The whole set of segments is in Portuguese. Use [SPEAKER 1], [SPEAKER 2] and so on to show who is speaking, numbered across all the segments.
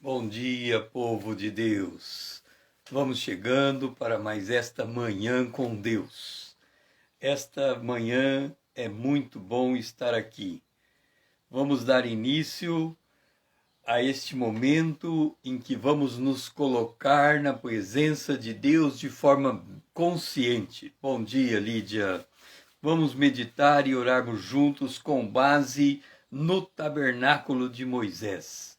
[SPEAKER 1] Bom dia, povo de Deus. Vamos chegando para mais esta manhã com Deus. Esta manhã é muito bom estar aqui. Vamos dar início a este momento em que vamos nos colocar na presença de Deus de forma consciente. Bom dia, Lídia. Vamos meditar e orarmos juntos com base no tabernáculo de Moisés.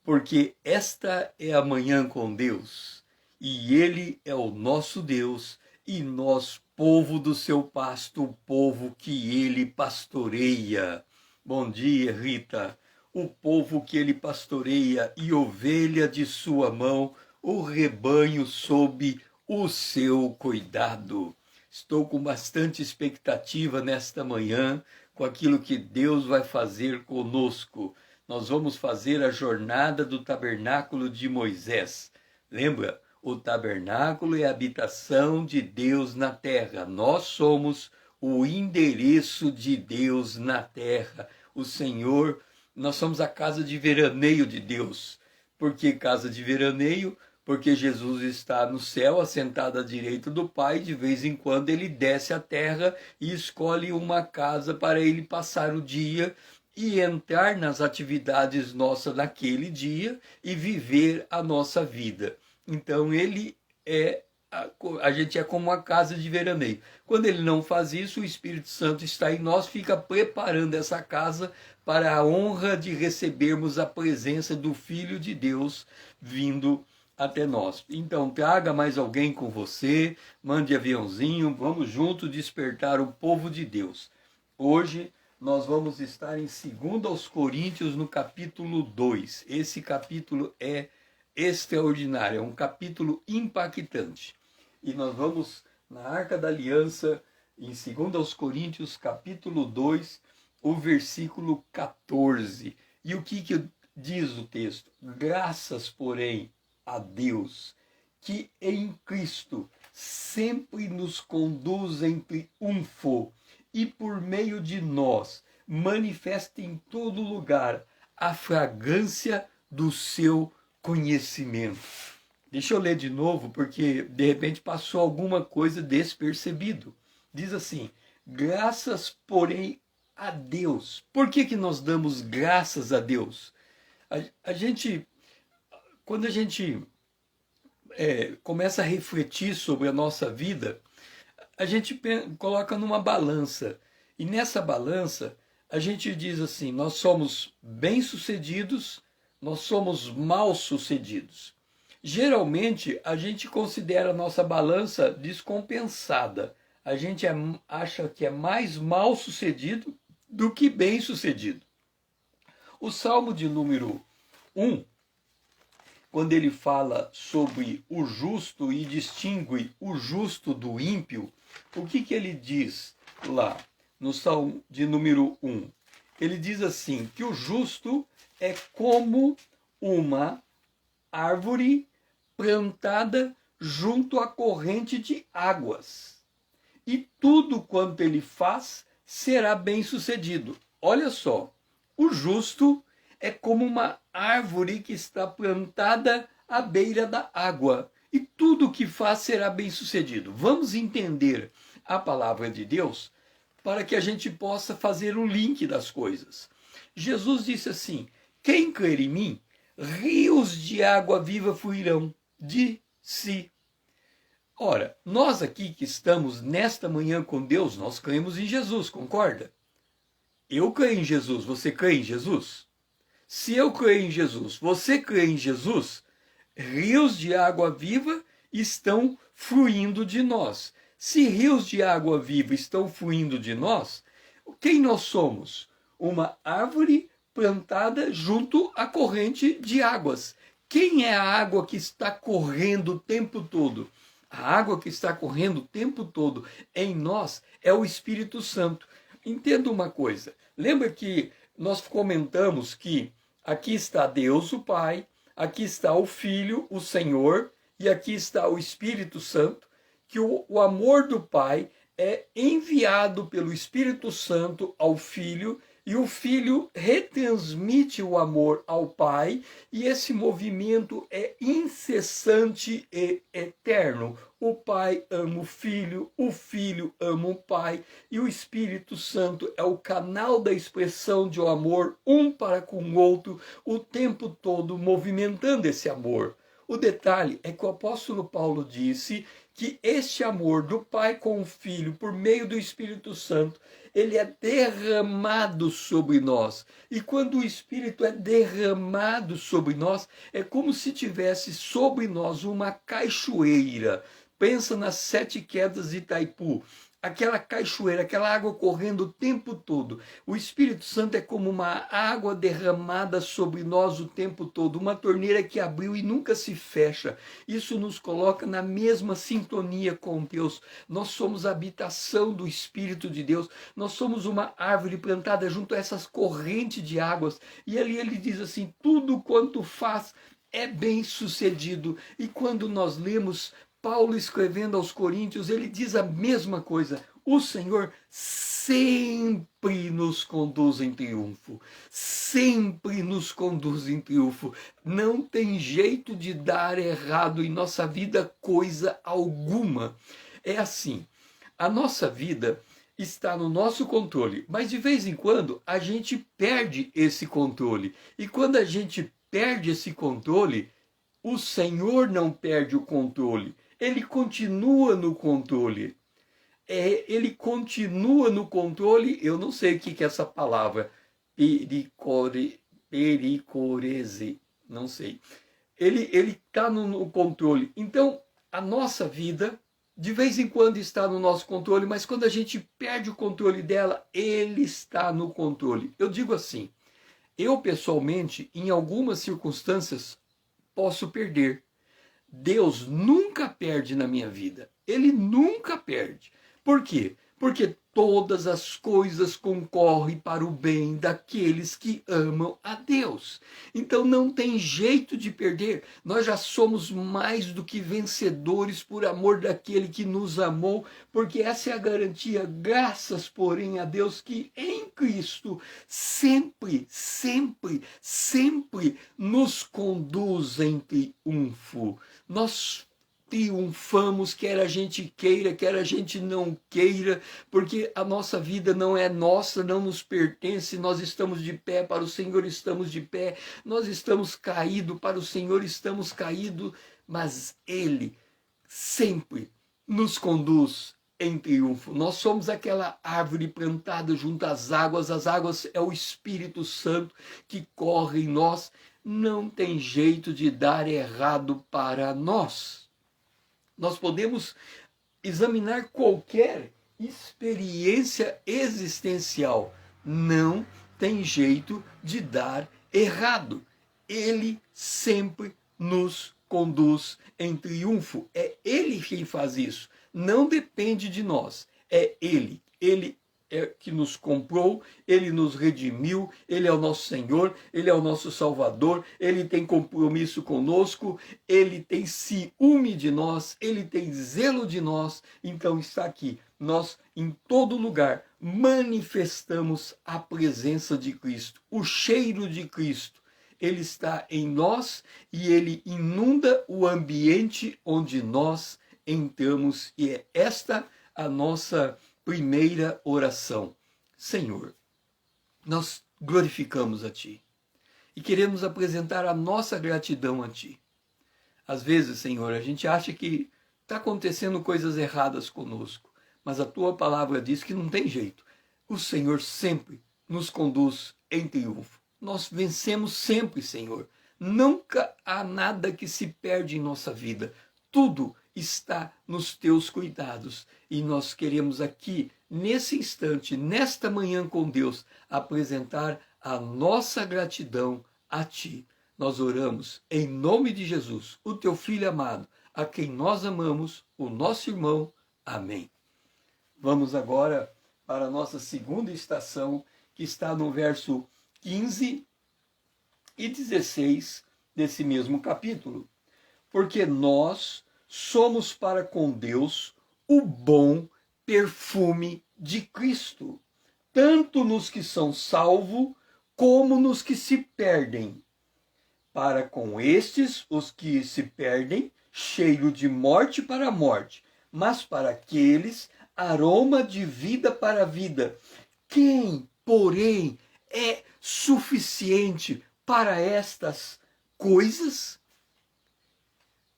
[SPEAKER 1] Porque esta é a manhã com Deus, e Ele é o nosso Deus, e nós, povo do seu pasto, o povo que Ele pastoreia. Bom dia, Rita. O povo que Ele pastoreia e ovelha de sua mão, o rebanho sob o seu cuidado. Estou com bastante expectativa nesta manhã com aquilo que Deus vai fazer conosco. Nós vamos fazer a jornada do tabernáculo de Moisés. Lembra? O tabernáculo é a habitação de Deus na terra. Nós somos o endereço de Deus na terra. O Senhor, nós somos a casa de veraneio de Deus. Por que casa de veraneio? Porque Jesus está no céu, assentado à direita do Pai. De vez em quando ele desce à terra e escolhe uma casa para ele passar o dia e entrar nas atividades nossas naquele dia e viver a nossa vida. Então a gente é como uma casa de veraneio. Quando ele não faz isso, o Espírito Santo está em nós, fica preparando essa casa para a honra de recebermos a presença do Filho de Deus vindo até nós. Então traga mais alguém com você, mande aviãozinho, vamos juntos despertar o povo de Deus. Hoje nós vamos estar em 2 Coríntios, no capítulo 2. Esse capítulo é extraordinário, é um capítulo impactante. E nós vamos na Arca da Aliança, em 2 Coríntios, capítulo 2, o versículo 14. E o que diz o texto? Graças, porém, a Deus, que em Cristo sempre nos conduz em triunfo, e por meio de nós manifesta em todo lugar a fragrância do seu conhecimento. Deixa eu ler de novo, porque de repente passou alguma coisa despercebido. Diz assim: graças, porém, a Deus. Por que nós damos graças a Deus? Quando a gente começa a refletir sobre a nossa vida, a gente coloca numa balança. E nessa balança, a gente diz assim: nós somos bem-sucedidos, nós somos mal-sucedidos. Geralmente, a gente considera a nossa balança descompensada. A gente acha que é mais mal-sucedido do que bem-sucedido. O Salmo de número 1, quando ele fala sobre o justo e distingue o justo do ímpio, o que ele diz lá no Salmo de número 1? Ele diz assim, que o justo é como uma árvore plantada junto à corrente de águas, e tudo quanto ele faz será bem sucedido. Olha só, o justo é como uma árvore que está plantada à beira da água, e tudo o que faz será bem sucedido. Vamos entender a palavra de Deus para que a gente possa fazer o link das coisas. Jesus disse assim: quem crer em mim, rios de água viva fluirão de si. Ora, nós aqui que estamos nesta manhã com Deus, nós cremos em Jesus, concorda? Eu creio em Jesus, você crê em Jesus? Se eu creio em Jesus, você crê em Jesus, rios de água viva estão fluindo de nós. Se rios de água viva estão fluindo de nós, quem nós somos? Uma árvore plantada junto à corrente de águas. Quem é a água que está correndo o tempo todo? A água que está correndo o tempo todo em nós é o Espírito Santo. Entenda uma coisa, lembra que nós comentamos que aqui está Deus o Pai, aqui está o Filho, o Senhor, e aqui está o Espírito Santo, que o amor do Pai é enviado pelo Espírito Santo ao Filho, E o Filho retransmite o amor ao Pai, e esse movimento é incessante e eterno. O Pai ama o Filho ama o Pai, e o Espírito Santo é o canal da expressão de um amor um para com o outro, o tempo todo movimentando esse amor. O detalhe é que o apóstolo Paulo disse que este amor do Pai com o Filho, por meio do Espírito Santo, ele é derramado sobre nós. E quando o Espírito é derramado sobre nós, é como se tivesse sobre nós uma cachoeira. Pensa nas 7 quedas de Itaipu. Aquela cachoeira, aquela água correndo o tempo todo. O Espírito Santo é como uma água derramada sobre nós o tempo todo, uma torneira que abriu e nunca se fecha. Isso nos coloca na mesma sintonia com Deus. Nós somos a habitação do Espírito de Deus. Nós somos uma árvore plantada junto a essas correntes de águas. E ali ele diz assim: tudo quanto faz é bem sucedido. E quando nós lemos Paulo escrevendo aos Coríntios, ele diz a mesma coisa. O Senhor sempre nos conduz em triunfo. Sempre nos conduz em triunfo. Não tem jeito de dar errado em nossa vida coisa alguma. É assim, a nossa vida está no nosso controle, mas de vez em quando a gente perde esse controle. E quando a gente perde esse controle, o Senhor não perde o controle. Ele continua no controle. Ele continua no controle. Eu não sei o que é essa palavra. Pericorese. Não sei. Ele está no controle. Então, a nossa vida, de vez em quando, está no nosso controle, mas quando a gente perde o controle dela, ele está no controle. Eu digo assim, eu pessoalmente, em algumas circunstâncias, posso perder. Deus nunca perde na minha vida. Ele nunca perde. Por quê? Porque todas as coisas concorrem para o bem daqueles que amam a Deus. Então não tem jeito de perder. Nós já somos mais do que vencedores por amor daquele que nos amou, porque essa é a garantia, graças, porém, a Deus que em Cristo sempre, sempre, sempre nos conduz em triunfo. Nós triunfamos, quer a gente queira, quer a gente não queira, porque a nossa vida não é nossa, não nos pertence. Nós estamos de pé, para o Senhor estamos de pé, nós estamos caídos, para o Senhor estamos caídos, mas Ele sempre nos conduz em triunfo. Nós somos aquela árvore plantada junto às águas é o Espírito Santo que corre em nós. Não tem jeito de dar errado para nós. Nós podemos examinar qualquer experiência existencial. Não tem jeito de dar errado. Ele sempre nos conduz em triunfo. É Ele quem faz isso. Não depende de nós. É Ele. Ele é que nos comprou, Ele nos redimiu, Ele é o nosso Senhor, Ele é o nosso Salvador, Ele tem compromisso conosco, Ele tem ciúme de nós, Ele tem zelo de nós. Então está aqui, nós em todo lugar manifestamos a presença de Cristo, o cheiro de Cristo. Ele está em nós e Ele inunda o ambiente onde nós entramos, e é esta a nossa primeira oração. Senhor, nós glorificamos a Ti e queremos apresentar a nossa gratidão a Ti. Às vezes, Senhor, a gente acha que está acontecendo coisas erradas conosco, mas a Tua palavra diz que não tem jeito. O Senhor sempre nos conduz em triunfo. Nós vencemos sempre, Senhor. Nunca há nada que se perde em nossa vida. Tudo está nos teus cuidados, e nós queremos aqui, nesse instante, nesta manhã com Deus, apresentar a nossa gratidão a Ti. Nós oramos em nome de Jesus, o Teu Filho amado, a quem nós amamos, o nosso irmão. Amém. Vamos agora para a nossa segunda estação, que está no verso 15 e 16 desse mesmo capítulo. Porque nós somos para com Deus o bom perfume de Cristo. tanto nos que são salvos, como nos que se perdem. Para com estes, os que se perdem, cheiro de morte para a morte, mas para aqueles, aroma de vida para a vida. Quem, porém, é suficiente para estas coisas?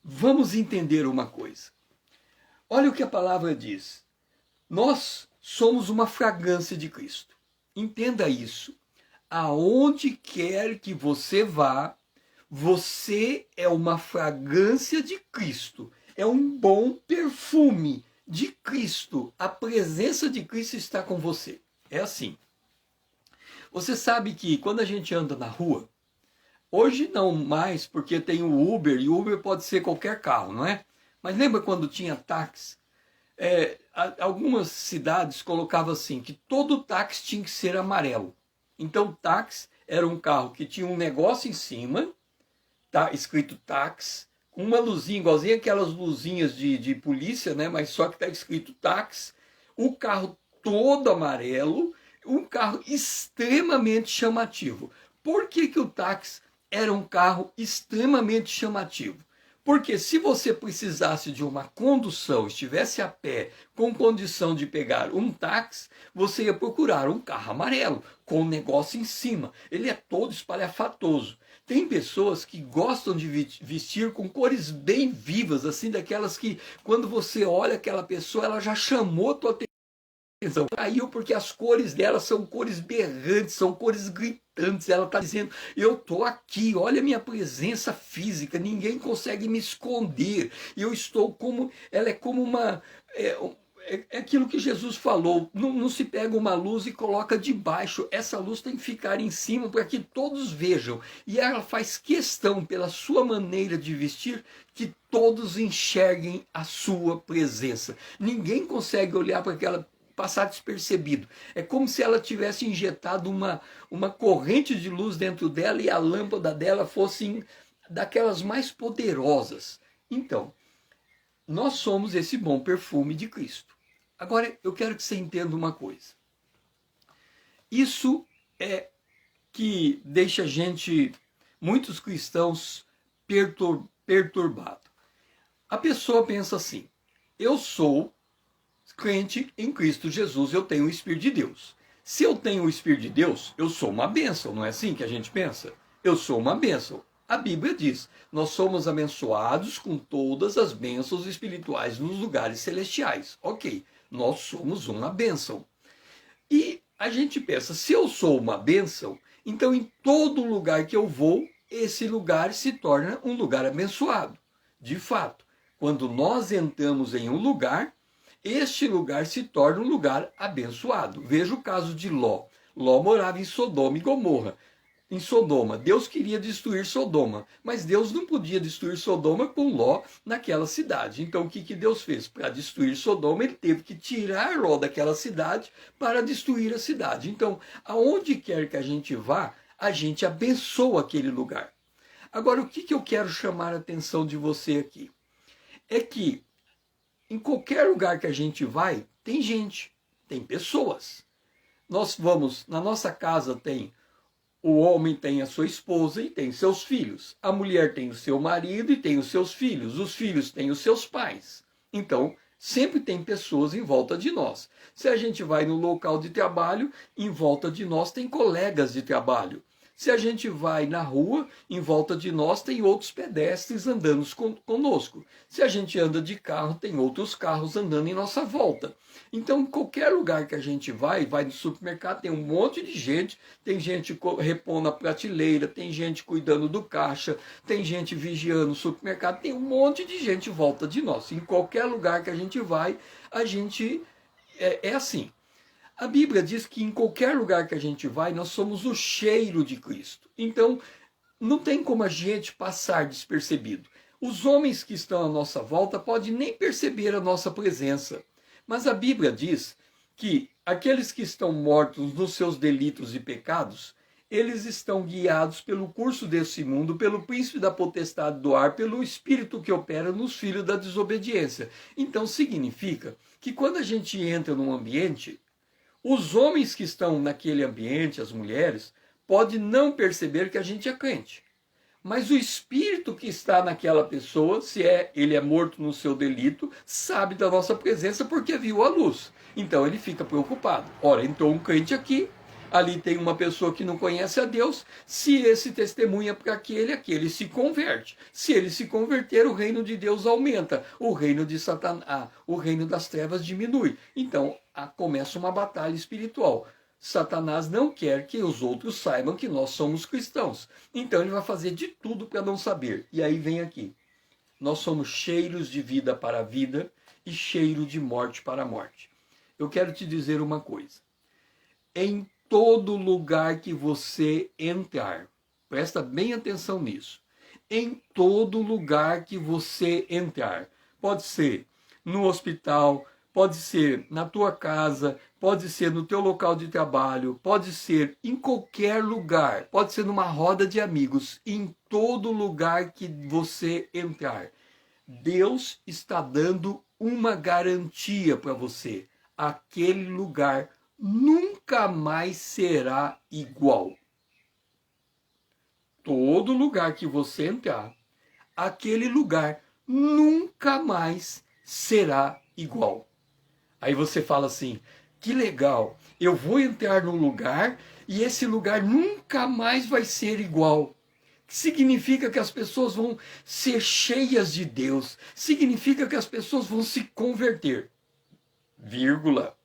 [SPEAKER 1] Vamos entender uma coisa. Olha o que a palavra diz. Nós somos uma fragrância de Cristo. Entenda isso. Aonde quer que você vá, você é uma fragrância de Cristo. É um bom perfume de Cristo. A presença de Cristo está com você. É assim. Você sabe que quando a gente anda na rua, hoje não mais, porque tem o Uber, e o Uber pode ser qualquer carro, não é? Mas lembra quando tinha táxi? Algumas cidades colocavam assim, que todo táxi tinha que ser amarelo. Então o táxi era um carro que tinha um negócio em cima, tá escrito táxi, com uma luzinha, igualzinha aquelas luzinhas de polícia, né? Mas só que está escrito táxi, o carro todo amarelo, um carro extremamente chamativo. Por que que o táxi era um carro extremamente chamativo? Porque se você precisasse de uma condução, estivesse a pé, com condição de pegar um táxi, você ia procurar um carro amarelo, com um negócio em cima. Ele é todo espalhafatoso. Tem pessoas que gostam de vestir com cores bem vivas, assim, daquelas que, quando você olha aquela pessoa, ela já chamou a tua atenção. Caiu porque as cores dela são cores berrantes, são cores gritantes. Ela está dizendo, eu estou aqui, olha a minha presença física, ninguém consegue me esconder. Eu estou como, ela é como uma... É aquilo que Jesus falou, não se pega uma luz e coloca debaixo, essa luz tem que ficar em cima para que todos vejam. E ela faz questão, pela sua maneira de vestir, que todos enxerguem a sua presença. Ninguém consegue olhar para aquela, passar despercebido. É como se ela tivesse injetado uma corrente de luz dentro dela e a lâmpada dela fosse daquelas mais poderosas. Então, nós somos esse bom perfume de Cristo. Agora, eu quero que você entenda uma coisa. Isso é que deixa muitos cristãos perturbados. A pessoa pensa assim, eu sou crente em Cristo Jesus, eu tenho o Espírito de Deus. Se eu tenho o Espírito de Deus, eu sou uma bênção, não é assim que a gente pensa? Eu sou uma bênção. A Bíblia diz, nós somos abençoados com todas as bênçãos espirituais nos lugares celestiais. Ok, nós somos uma bênção. E a gente pensa, se eu sou uma bênção, então em todo lugar que eu vou, esse lugar se torna um lugar abençoado. De fato, quando nós entramos em um lugar, este lugar se torna um lugar abençoado. Veja o caso de Ló. Ló morava em Sodoma e Gomorra. Em Sodoma, Deus queria destruir Sodoma, mas Deus não podia destruir Sodoma com Ló naquela cidade. Então o que Deus fez? Para destruir Sodoma, ele teve que tirar Ló daquela cidade para destruir a cidade. Então, aonde quer que a gente vá, a gente abençoa aquele lugar. Agora, o que eu quero chamar a atenção de você aqui? É que em qualquer lugar que a gente vai, tem gente, tem pessoas. Nós vamos, na nossa casa tem, o homem tem a sua esposa e tem seus filhos. A mulher tem o seu marido e tem os seus filhos. Os filhos têm os seus pais. Então, sempre tem pessoas em volta de nós. Se a gente vai no local de trabalho, em volta de nós tem colegas de trabalho. Se a gente vai na rua, em volta de nós tem outros pedestres andando conosco. Se a gente anda de carro, tem outros carros andando em nossa volta. Então, em qualquer lugar que a gente vai no supermercado, tem um monte de gente, tem gente repondo a prateleira, tem gente cuidando do caixa, tem gente vigiando o supermercado, tem um monte de gente em volta de nós. Em qualquer lugar que a gente vai, a gente é assim. A Bíblia diz que em qualquer lugar que a gente vai, nós somos o cheiro de Cristo. Então, não tem como a gente passar despercebido. Os homens que estão à nossa volta podem nem perceber a nossa presença. Mas a Bíblia diz que aqueles que estão mortos nos seus delitos e pecados, eles estão guiados pelo curso desse mundo, pelo príncipe da potestade do ar, pelo espírito que opera nos filhos da desobediência. Então, significa que quando a gente entra num ambiente, Os homens que estão naquele ambiente, as mulheres, podem não perceber que a gente é crente. Mas o espírito que está naquela pessoa, se ele é morto no seu delito, sabe da nossa presença porque viu a luz. Então ele fica preocupado. Ora, entrou um crente aqui, ali tem uma pessoa que não conhece a Deus. Se esse testemunha para aquele se converte. Se ele se converter, o reino de Deus aumenta. O reino de Satanás, o reino das trevas diminui. Então começa uma batalha espiritual. Satanás não quer que os outros saibam que nós somos cristãos. Então ele vai fazer de tudo para não saber. E aí vem aqui. Nós somos cheiros de vida para a vida e cheiro de morte para a morte. Eu quero te dizer uma coisa. Em todo lugar que você entrar, presta bem atenção nisso. Em todo lugar que você entrar, pode ser no hospital, pode ser na tua casa, pode ser no teu local de trabalho, pode ser em qualquer lugar, pode ser numa roda de amigos, em todo lugar que você entrar. Deus está dando uma garantia para você. Aquele lugar nunca mais será igual. Todo lugar que você entrar, aquele lugar nunca mais será igual. Aí você fala assim, que legal, eu vou entrar num lugar e esse lugar nunca mais vai ser igual. Significa que as pessoas vão ser cheias de Deus, significa que as pessoas vão se converter. Vírgula.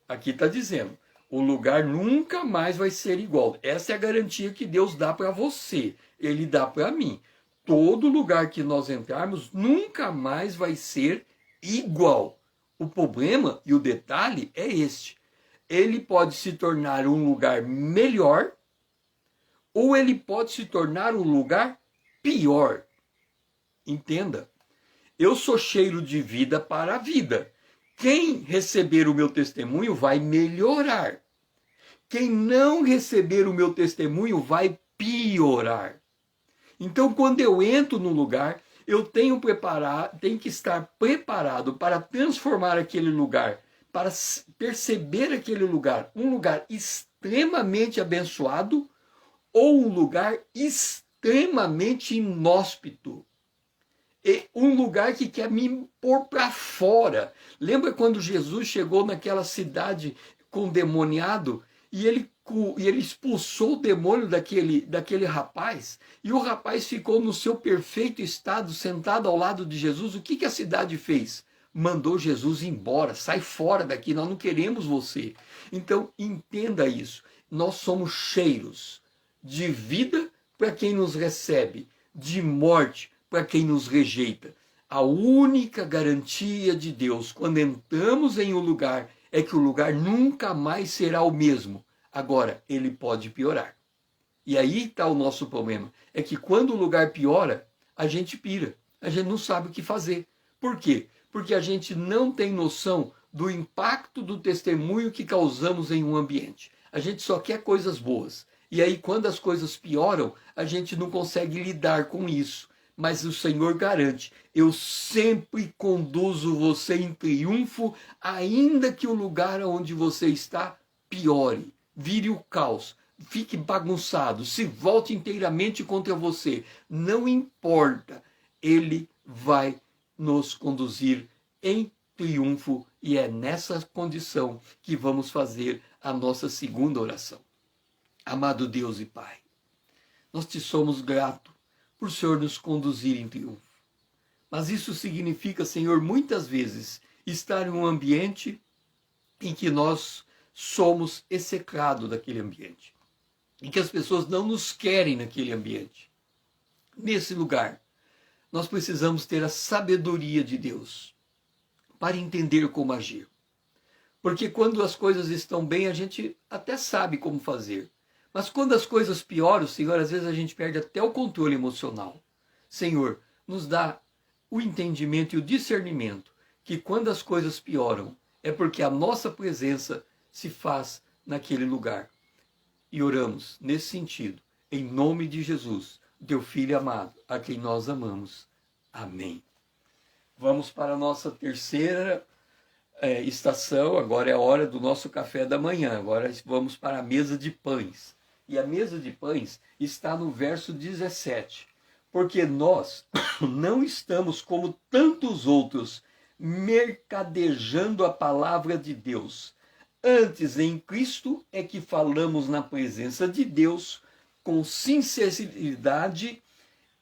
[SPEAKER 1] Aqui está dizendo, o lugar nunca mais vai ser igual. Essa é a garantia que Deus dá para você, Ele dá para mim. Todo lugar que nós entrarmos nunca mais vai ser igual. O problema e o detalhe é este. Ele pode se tornar um lugar melhor ou ele pode se tornar um lugar pior. Entenda. Eu sou cheiro de vida para a vida. Quem receber o meu testemunho vai melhorar. Quem não receber o meu testemunho vai piorar. Então, quando eu entro no lugar, eu tenho que estar preparado para transformar aquele lugar, para perceber aquele lugar, um lugar extremamente abençoado ou um lugar extremamente inóspito. E um lugar que quer me pôr para fora. Lembra quando Jesus chegou naquela cidade com o demoniado e ele expulsou o demônio daquele rapaz, e o rapaz ficou no seu perfeito estado, sentado ao lado de Jesus. O que a cidade fez? Mandou Jesus embora, sai fora daqui, nós não queremos você. Então entenda isso, nós somos cheiros de vida para quem nos recebe, de morte para quem nos rejeita. A única garantia de Deus quando entramos em um lugar é que o lugar nunca mais será o mesmo. Agora, ele pode piorar. E aí está o nosso problema. É que quando o lugar piora, a gente pira. A gente não sabe o que fazer. Por quê? Porque a gente não tem noção do impacto do testemunho que causamos em um ambiente. A gente só quer coisas boas. E aí, quando as coisas pioram, a gente não consegue lidar com isso. Mas o Senhor garante, eu sempre conduzo você em triunfo, ainda que o lugar onde você está piore, vire o caos, fique bagunçado, se volte inteiramente contra você. Não importa, Ele vai nos conduzir em triunfo e é nessa condição que vamos fazer a nossa segunda oração. Amado Deus e Pai, nós te somos gratos por o Senhor nos conduzir em triunfo. Mas isso significa, Senhor, muitas vezes estar em um ambiente em que nós somos execrados daquele ambiente, em que as pessoas não nos querem naquele ambiente. Nesse lugar, nós precisamos ter a sabedoria de Deus para entender como agir. Porque quando as coisas estão bem, a gente até sabe como fazer. Mas quando as coisas pioram, Senhor, às vezes a gente perde até o controle emocional. Senhor, nos dá o entendimento e o discernimento que quando as coisas pioram, é porque a nossa presença se faz naquele lugar. E oramos nesse sentido, em nome de Jesus, teu Filho amado, a quem nós amamos. Amém. Vamos para a nossa terceira estação, agora é a hora do nosso café da manhã. Agora vamos para a mesa de pães. E a mesa de pães está no verso 17. Porque nós não estamos como tantos outros mercadejando a palavra de Deus. Antes, em Cristo é que falamos na presença de Deus com sinceridade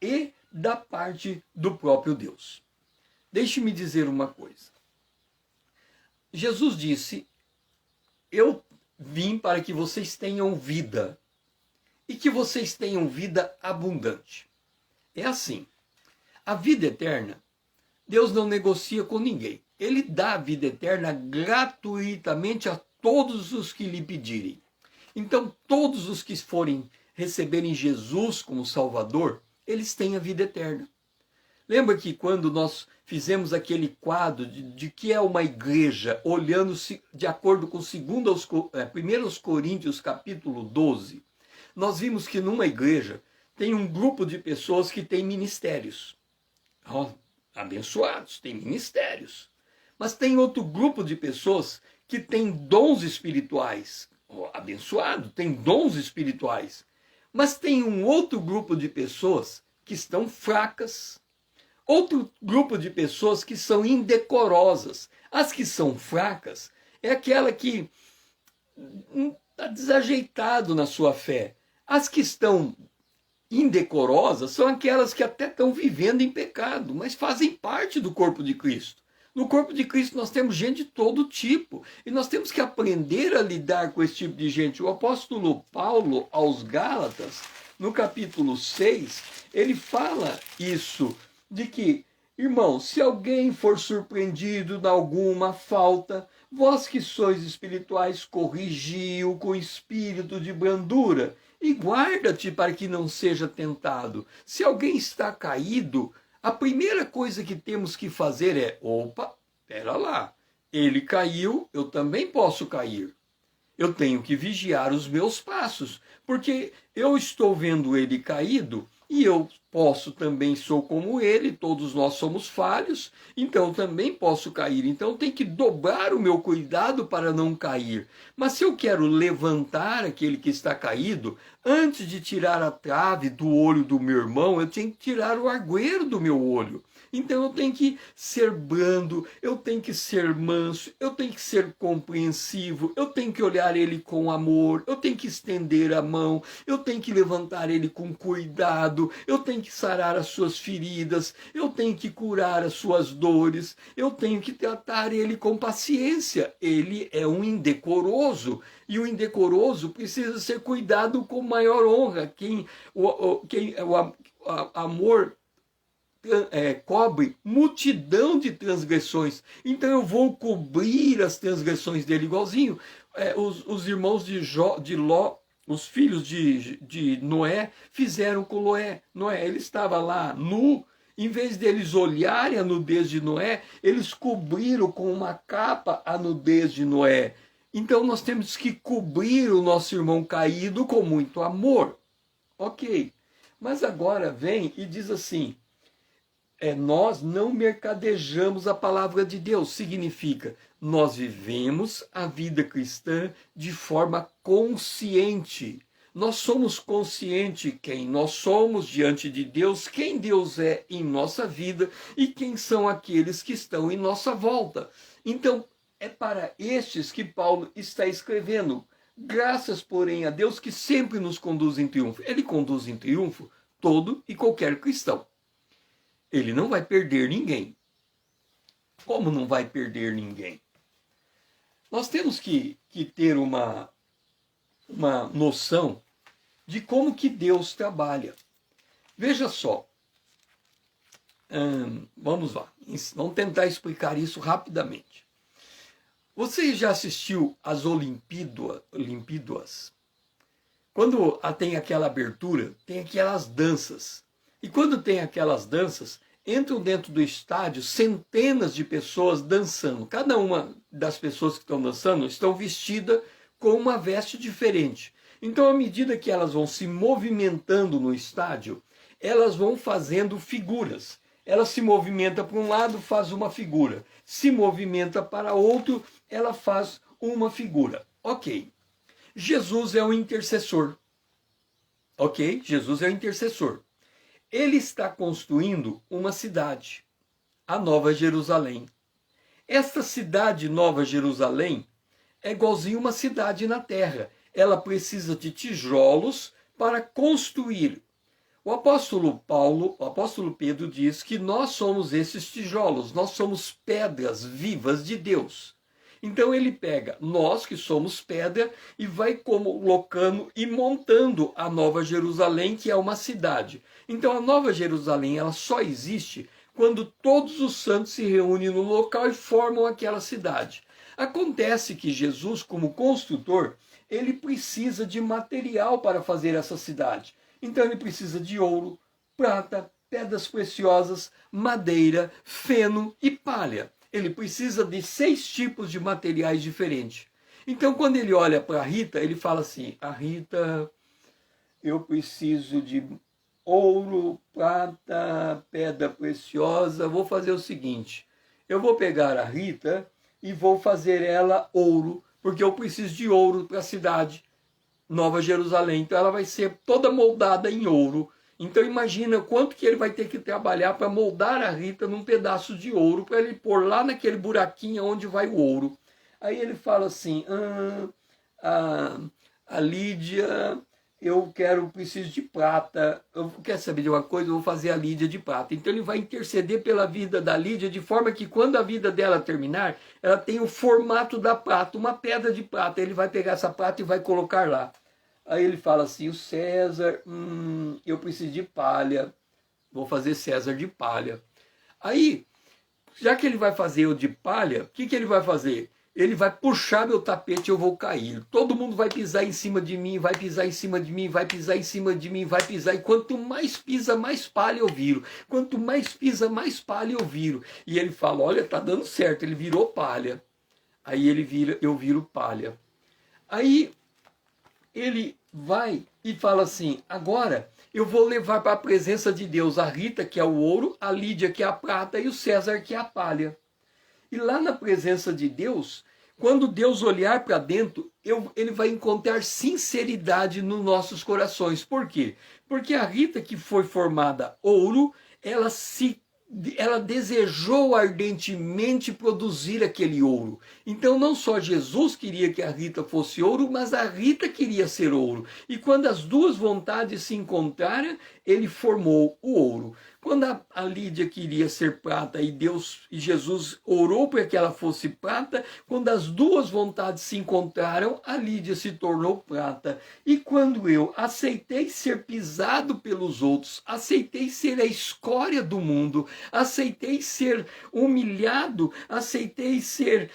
[SPEAKER 1] e da parte do próprio Deus. Deixe-me dizer uma coisa. Jesus disse: eu vim para que vocês tenham vida e que vocês tenham vida abundante. É assim, a vida eterna, Deus não negocia com ninguém. Ele dá a vida eterna gratuitamente a todos os que lhe pedirem. Então, todos os que forem receberem Jesus como Salvador, eles têm a vida eterna. Lembra que quando nós fizemos aquele quadro de que é uma igreja, olhando de acordo com 1 Coríntios capítulo 12, nós vimos que numa igreja tem um grupo de pessoas que tem ministérios. Abençoados, tem ministérios. Mas tem outro grupo de pessoas que tem dons espirituais. Abençoado, tem dons espirituais. Mas tem um outro grupo de pessoas que estão fracas. Outro grupo de pessoas que são indecorosas. As que são fracas é aquela que está desajeitado na sua fé. As que estão indecorosas são aquelas que até estão vivendo em pecado, mas fazem parte do corpo de Cristo. No corpo de Cristo nós temos gente de todo tipo, e nós temos que aprender a lidar com esse tipo de gente. O apóstolo Paulo, aos Gálatas, no capítulo 6, ele fala isso, de que, irmãos, se alguém for surpreendido em alguma falta, vós que sois espirituais, corrigi-o com espírito de brandura, e guarda-te para que não seja tentado. Se alguém está caído, a primeira coisa que temos que fazer é: opa, pera lá, ele caiu, eu também posso cair. Eu tenho que vigiar os meus passos, porque eu estou vendo ele caído e eu posso também, sou como ele, todos nós somos falhos, então também posso cair. Então tem que dobrar o meu cuidado para não cair. Mas se eu quero levantar aquele que está caído, antes de tirar a trave do olho do meu irmão, eu tenho que tirar o argueiro do meu olho. Então eu tenho que ser brando, eu tenho que ser manso, eu tenho que ser compreensivo, eu tenho que olhar ele com amor, eu tenho que estender a mão, eu tenho que levantar ele com cuidado, eu tenho que sarar as suas feridas, eu tenho que curar as suas dores, eu tenho que tratar ele com paciência. Ele é um indecoroso, e o indecoroso precisa ser cuidado com maior honra. Amor cobre multidão de transgressões. Então eu vou cobrir as transgressões dele, igualzinho os irmãos de Ló, os filhos de Noé, fizeram com Noé. Ele estava lá nu, em vez deles olharem a nudez de Noé, eles cobriram com uma capa a nudez de Noé. Então nós temos que cobrir o nosso irmão caído com muito amor. Ok, mas agora vem e diz assim: nós não mercadejamos a palavra de Deus. Significa, nós vivemos a vida cristã de forma consciente. Nós somos conscientes quem nós somos diante de Deus, quem Deus é em nossa vida e quem são aqueles que estão em nossa volta. Então, é para estes que Paulo está escrevendo. Graças, porém, a Deus que sempre nos conduz em triunfo. Ele conduz em triunfo todo e qualquer cristão. Ele não vai perder ninguém. Como não vai perder ninguém? Nós temos que ter uma noção de como que Deus trabalha. Veja só. Vamos lá. Vamos tentar explicar isso rapidamente. Você já assistiu às Olimpíadas? Quando tem aquela abertura, tem aquelas danças. E quando tem aquelas danças, entram dentro do estádio centenas de pessoas dançando. Cada uma das pessoas que estão dançando estão vestidas com uma veste diferente. Então, à medida que elas vão se movimentando no estádio, elas vão fazendo figuras. ela se movimenta para um lado, faz uma figura. Se movimenta para outro, ela faz uma figura. Ok. Jesus é o intercessor. Ok? Jesus é o intercessor. Ele está construindo uma cidade, a Nova Jerusalém. Esta cidade, Nova Jerusalém, é igualzinho uma cidade na terra. Ela precisa de tijolos para construir. O apóstolo Pedro diz que nós somos esses tijolos, nós somos pedras vivas de Deus. Então ele pega nós que somos pedra e vai colocando e montando a Nova Jerusalém, que é uma cidade. Então a Nova Jerusalém ela só existe quando todos os santos se reúnem no local e formam aquela cidade. Acontece que Jesus, como construtor, ele precisa de material para fazer essa cidade. Então ele precisa de ouro, prata, pedras preciosas, madeira, feno e palha. Ele precisa de 6 tipos de materiais diferentes. Então quando ele olha para a Rita, ele fala assim, a Rita, eu preciso de ouro, prata, pedra preciosa, vou fazer o seguinte, eu vou pegar a Rita e vou fazer ela ouro, porque eu preciso de ouro para a cidade Nova Jerusalém. Então ela vai ser toda moldada em ouro. Então imagina quanto que ele vai ter que trabalhar para moldar a Rita num pedaço de ouro, para ele pôr lá naquele buraquinho onde vai o ouro. Aí ele fala assim, a Lídia, preciso de prata, quer saber de uma coisa, eu vou fazer a Lídia de prata. Então ele vai interceder pela vida da Lídia, de forma que quando a vida dela terminar, ela tem o formato da prata, uma pedra de prata. Ele vai pegar essa prata e vai colocar lá. Aí ele fala assim, o César, eu preciso de palha, vou fazer César de palha. Aí, já que ele vai fazer o de palha, o que ele vai fazer? Ele vai puxar meu tapete e eu vou cair. Todo mundo vai pisar em cima de mim, vai pisar em cima de mim, vai pisar em cima de mim, vai pisar. E quanto mais pisa, mais palha eu viro. Quanto mais pisa, mais palha eu viro. E ele fala, olha, tá dando certo, ele virou palha. Aí eu viro palha. Aí ele vai e fala assim, agora eu vou levar para a presença de Deus a Rita, que é o ouro, a Lídia, que é a prata, e o César, que é a palha. E lá na presença de Deus, quando Deus olhar para dentro, ele vai encontrar sinceridade nos nossos corações. Por quê? Porque a Rita, que foi formada ouro, ela desejou ardentemente produzir aquele ouro. Então não só Jesus queria que a Rita fosse ouro, mas a Rita queria ser ouro. E quando as duas vontades se encontraram, ele formou o ouro. Quando a Lídia queria ser prata e Jesus orou para que ela fosse prata, quando as duas vontades se encontraram, a Lídia se tornou prata. E quando eu aceitei ser pisado pelos outros, aceitei ser a escória do mundo, aceitei ser humilhado, aceitei ser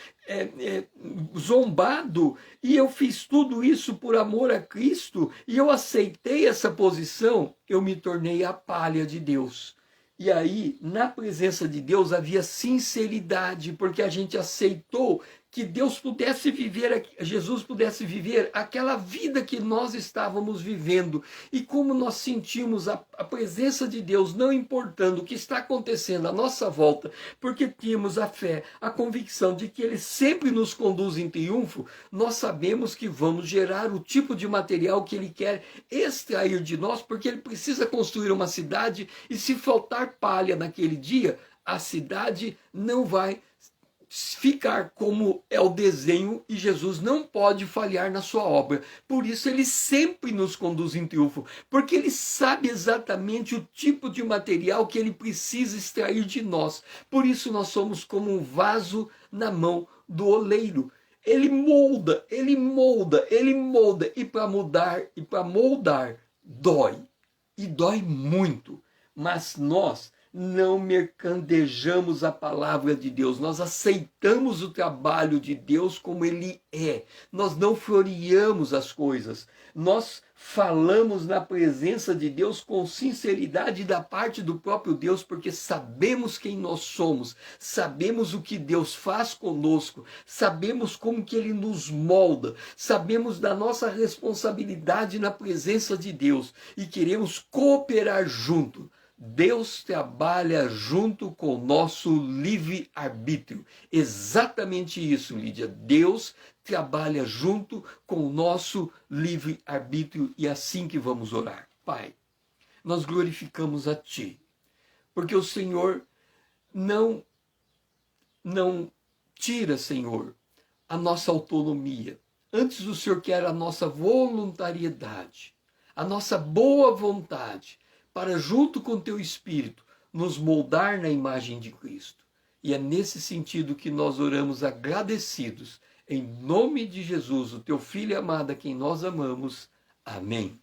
[SPEAKER 1] zombado, e eu fiz tudo isso por amor a Cristo, e eu aceitei essa posição, eu me tornei a palha de Deus. E aí, na presença de Deus, havia sinceridade, porque a gente aceitou que Deus pudesse viver, Jesus pudesse viver aquela vida que nós estávamos vivendo. E como nós sentimos a presença de Deus, não importando o que está acontecendo à nossa volta, porque tínhamos a fé, a convicção de que Ele sempre nos conduz em triunfo, nós sabemos que vamos gerar o tipo de material que Ele quer extrair de nós, porque Ele precisa construir uma cidade, e se faltar palha naquele dia, a cidade não vai ficar como é o desenho, e Jesus não pode falhar na sua obra. Por isso ele sempre nos conduz em triunfo, porque ele sabe exatamente o tipo de material que ele precisa extrair de nós. Por isso nós somos como um vaso na mão do oleiro. Ele molda, ele molda, ele molda, e para mudar e para moldar dói, e dói muito. Mas nós não mercandejamos a palavra de Deus, nós aceitamos o trabalho de Deus como ele é, nós não floreamos as coisas, nós falamos na presença de Deus com sinceridade da parte do próprio Deus, porque sabemos quem nós somos, sabemos o que Deus faz conosco, sabemos como que ele nos molda, sabemos da nossa responsabilidade na presença de Deus, e queremos cooperar junto Deus trabalha junto com o nosso livre-arbítrio. Exatamente isso, Lídia. Deus trabalha junto com o nosso livre-arbítrio e é assim que vamos orar. Pai, nós glorificamos a Ti, porque o Senhor não tira, Senhor, a nossa autonomia. Antes o Senhor quer a nossa voluntariedade, a nossa boa vontade, para junto com Teu Espírito nos moldar na imagem de Cristo. E é nesse sentido que nós oramos agradecidos, em nome de Jesus, o Teu Filho amado, a quem nós amamos. Amém.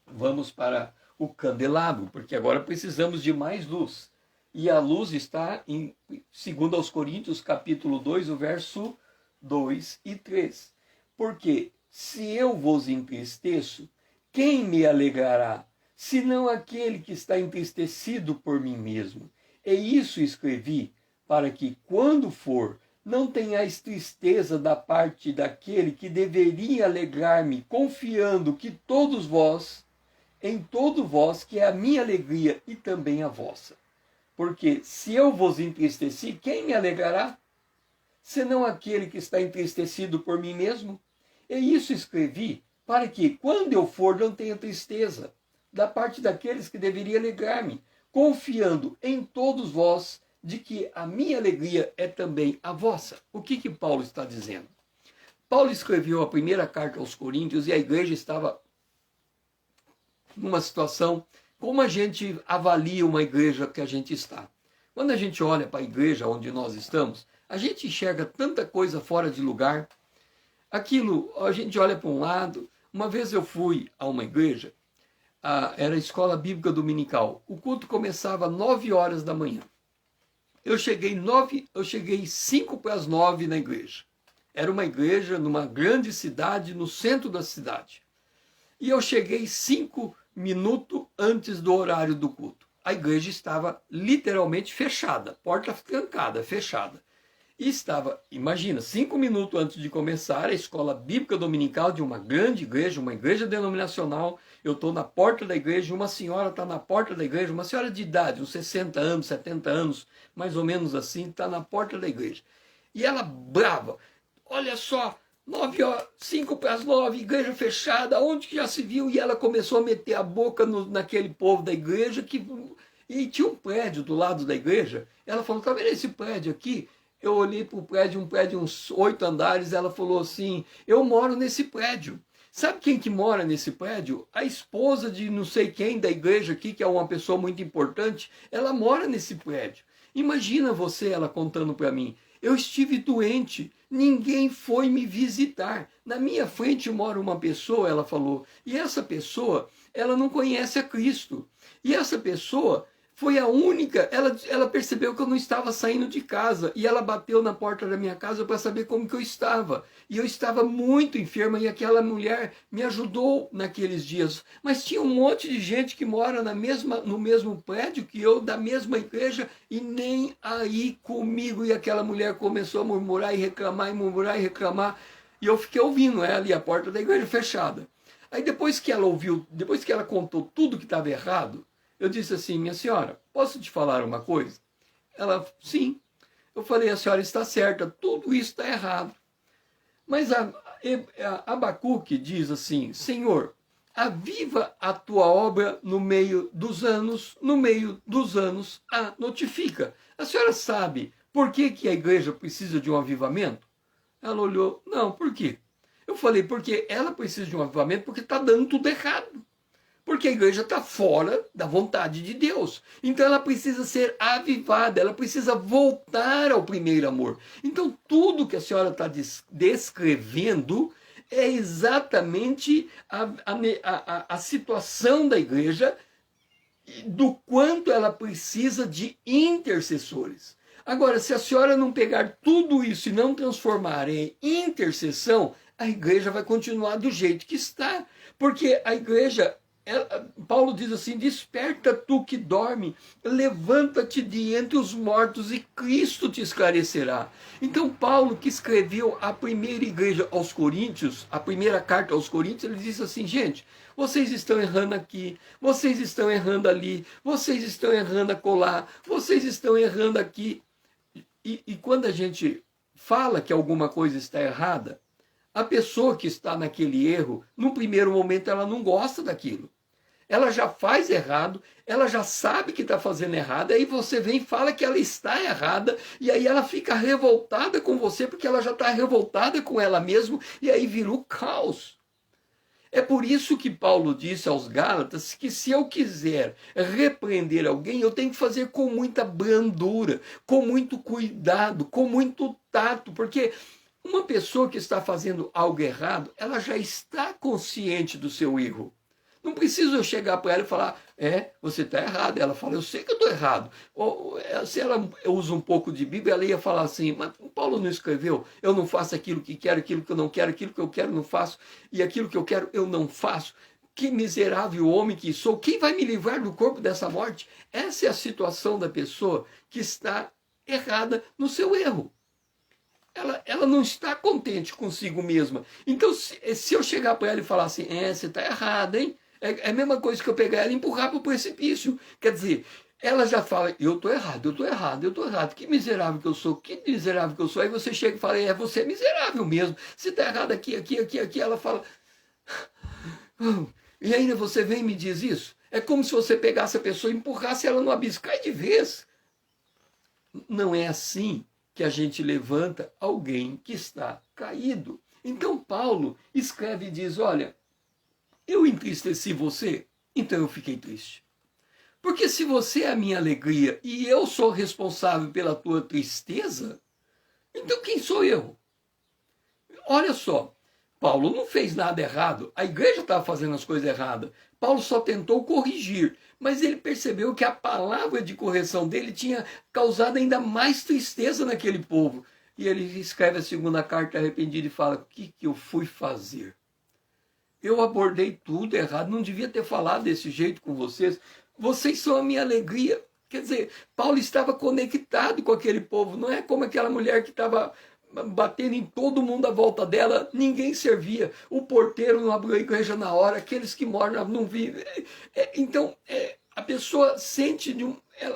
[SPEAKER 1] Vamos para o candelabro, porque agora precisamos de mais luz. E a luz está em 2 Coríntios, capítulo 2, o verso 2 e 3. Porque se eu vos entristeço, quem me alegrará? Senão aquele que está entristecido por mim mesmo. E isso escrevi, para que, quando for, não tenhais tristeza da parte daquele que deveria alegrar-me, confiando que todos vós, em todo vós, que é a minha alegria e também a vossa. Porque se eu vos entristeci, quem me alegrará? Senão aquele que está entristecido por mim mesmo? E isso escrevi, para que, quando eu for, não tenha tristeza da parte daqueles que deveria alegrar-me, confiando em todos vós, de que a minha alegria é também a vossa. O que Paulo está dizendo? Paulo escreveu a primeira carta aos Coríntios e a igreja estava numa situação, como a gente avalia uma igreja que a gente está. Quando a gente olha para a igreja onde nós estamos, a gente enxerga tanta coisa fora de lugar. Aquilo, a gente olha para um lado. Uma vez eu fui a uma igreja, era a escola bíblica dominical. O culto começava às 9 horas da manhã. Eu cheguei 5 para as 9 na igreja. Era uma igreja numa grande cidade, no centro da cidade. E eu cheguei 5 minutos antes do horário do culto. A igreja estava literalmente fechada, porta trancada, fechada. E estava, imagina, 5 minutos antes de começar a escola bíblica dominical de uma grande igreja, uma igreja denominacional. Eu estou na porta da igreja, uma senhora está na porta da igreja, uma senhora de idade, uns 60 anos, 70 anos, mais ou menos assim, está na porta da igreja. E ela brava, olha só, 5 para as 9, igreja fechada, onde que já se viu? E ela começou a meter a boca naquele povo da igreja, e tinha um prédio do lado da igreja. Ela falou, tá vendo esse prédio aqui? Eu olhei para o prédio, um prédio uns 8 andares, ela falou assim, eu moro nesse prédio. Sabe quem que mora nesse prédio? A esposa de não sei quem da igreja aqui, que é uma pessoa muito importante, ela mora nesse prédio. Imagina você, ela contando para mim, eu estive doente, ninguém foi me visitar. Na minha frente mora uma pessoa, ela falou, e essa pessoa, ela não conhece a Cristo. E essa pessoa foi a única, ela percebeu que eu não estava saindo de casa, e ela bateu na porta da minha casa para saber como que eu estava. E eu estava muito enferma, e aquela mulher me ajudou naqueles dias. Mas tinha um monte de gente que mora no mesmo prédio que eu, da mesma igreja, e nem aí comigo. E aquela mulher começou a murmurar e reclamar, e murmurar e reclamar, e eu fiquei ouvindo ela e a porta da igreja fechada. Aí depois que ela contou tudo que estava errado, eu disse assim, minha senhora, posso te falar uma coisa? Ela, sim. Eu falei, a senhora está certa, tudo isso está errado. Mas a Abacuque diz assim, Senhor, aviva a tua obra no meio dos anos, notifica. A senhora sabe por que a igreja precisa de um avivamento? Ela olhou, não, por quê? Eu falei, porque ela precisa de um avivamento porque está dando tudo errado. Porque a igreja está fora da vontade de Deus. Então ela precisa ser avivada, ela precisa voltar ao primeiro amor. Então tudo que a senhora está descrevendo é exatamente a situação da igreja, do quanto ela precisa de intercessores. Agora, se a senhora não pegar tudo isso e não transformar em intercessão, a igreja vai continuar do jeito que está. Porque a igreja... Paulo diz assim: desperta tu que dorme, levanta-te de entre os mortos e Cristo te esclarecerá. Então Paulo, que escreveu a primeira igreja aos Coríntios, a primeira carta aos Coríntios, ele diz assim: gente, vocês estão errando aqui, vocês estão errando ali, vocês estão errando acolá, vocês estão errando aqui. E quando a gente fala que alguma coisa está errada, a pessoa que está naquele erro, no primeiro momento ela não gosta daquilo. Ela já faz errado, ela já sabe que está fazendo errado, aí você vem e fala que ela está errada, e aí ela fica revoltada com você, porque ela já está revoltada com ela mesma, e aí vira o caos. É por isso que Paulo disse aos Gálatas que se eu quiser repreender alguém, eu tenho que fazer com muita brandura, com muito cuidado, com muito tato, porque uma pessoa que está fazendo algo errado, ela já está consciente do seu erro. Não preciso eu chegar para ela e falar: você está errado. Ela fala: eu sei que eu estou errado. Ou, se ela usa um pouco de Bíblia, ela ia falar assim: mas Paulo não escreveu: eu não faço aquilo que quero, aquilo que eu não quero, aquilo que eu quero não faço, e aquilo que eu quero eu não faço. Que miserável homem que sou, quem vai me livrar do corpo dessa morte? Essa é a situação da pessoa que está errada no seu erro. Ela não está contente consigo mesma. Então, se eu chegar para ela e falar assim: você está errada, hein? É a mesma coisa que eu pegar ela e empurrar para o precipício. Quer dizer, ela já fala: eu estou errado, eu estou errado, eu estou errado. Que miserável que eu sou, que miserável que eu sou. Aí você chega e fala: você é miserável mesmo. Você está errado aqui, aqui, aqui, aqui. Ela fala: e ainda você vem e me diz isso? É como se você pegasse a pessoa e empurrasse ela no abismo. Cai de vez. Não é assim que a gente levanta alguém que está caído. Então Paulo escreve e diz: olha, eu entristeci você, então eu fiquei triste. Porque se você é a minha alegria e eu sou responsável pela tua tristeza, então quem sou eu? Olha só, Paulo não fez nada errado, a igreja estava fazendo as coisas erradas. Paulo só tentou corrigir, mas ele percebeu que a palavra de correção dele tinha causado ainda mais tristeza naquele povo. E ele escreve a segunda carta arrependido e fala: o que eu fui fazer? Eu abordei tudo errado, não devia ter falado desse jeito com vocês. Vocês são a minha alegria. Quer dizer, Paulo estava conectado com aquele povo, não é como aquela mulher que estava batendo em todo mundo à volta dela, ninguém servia, o porteiro não abriu a igreja na hora, aqueles que moram não vivem. Então, a pessoa sente,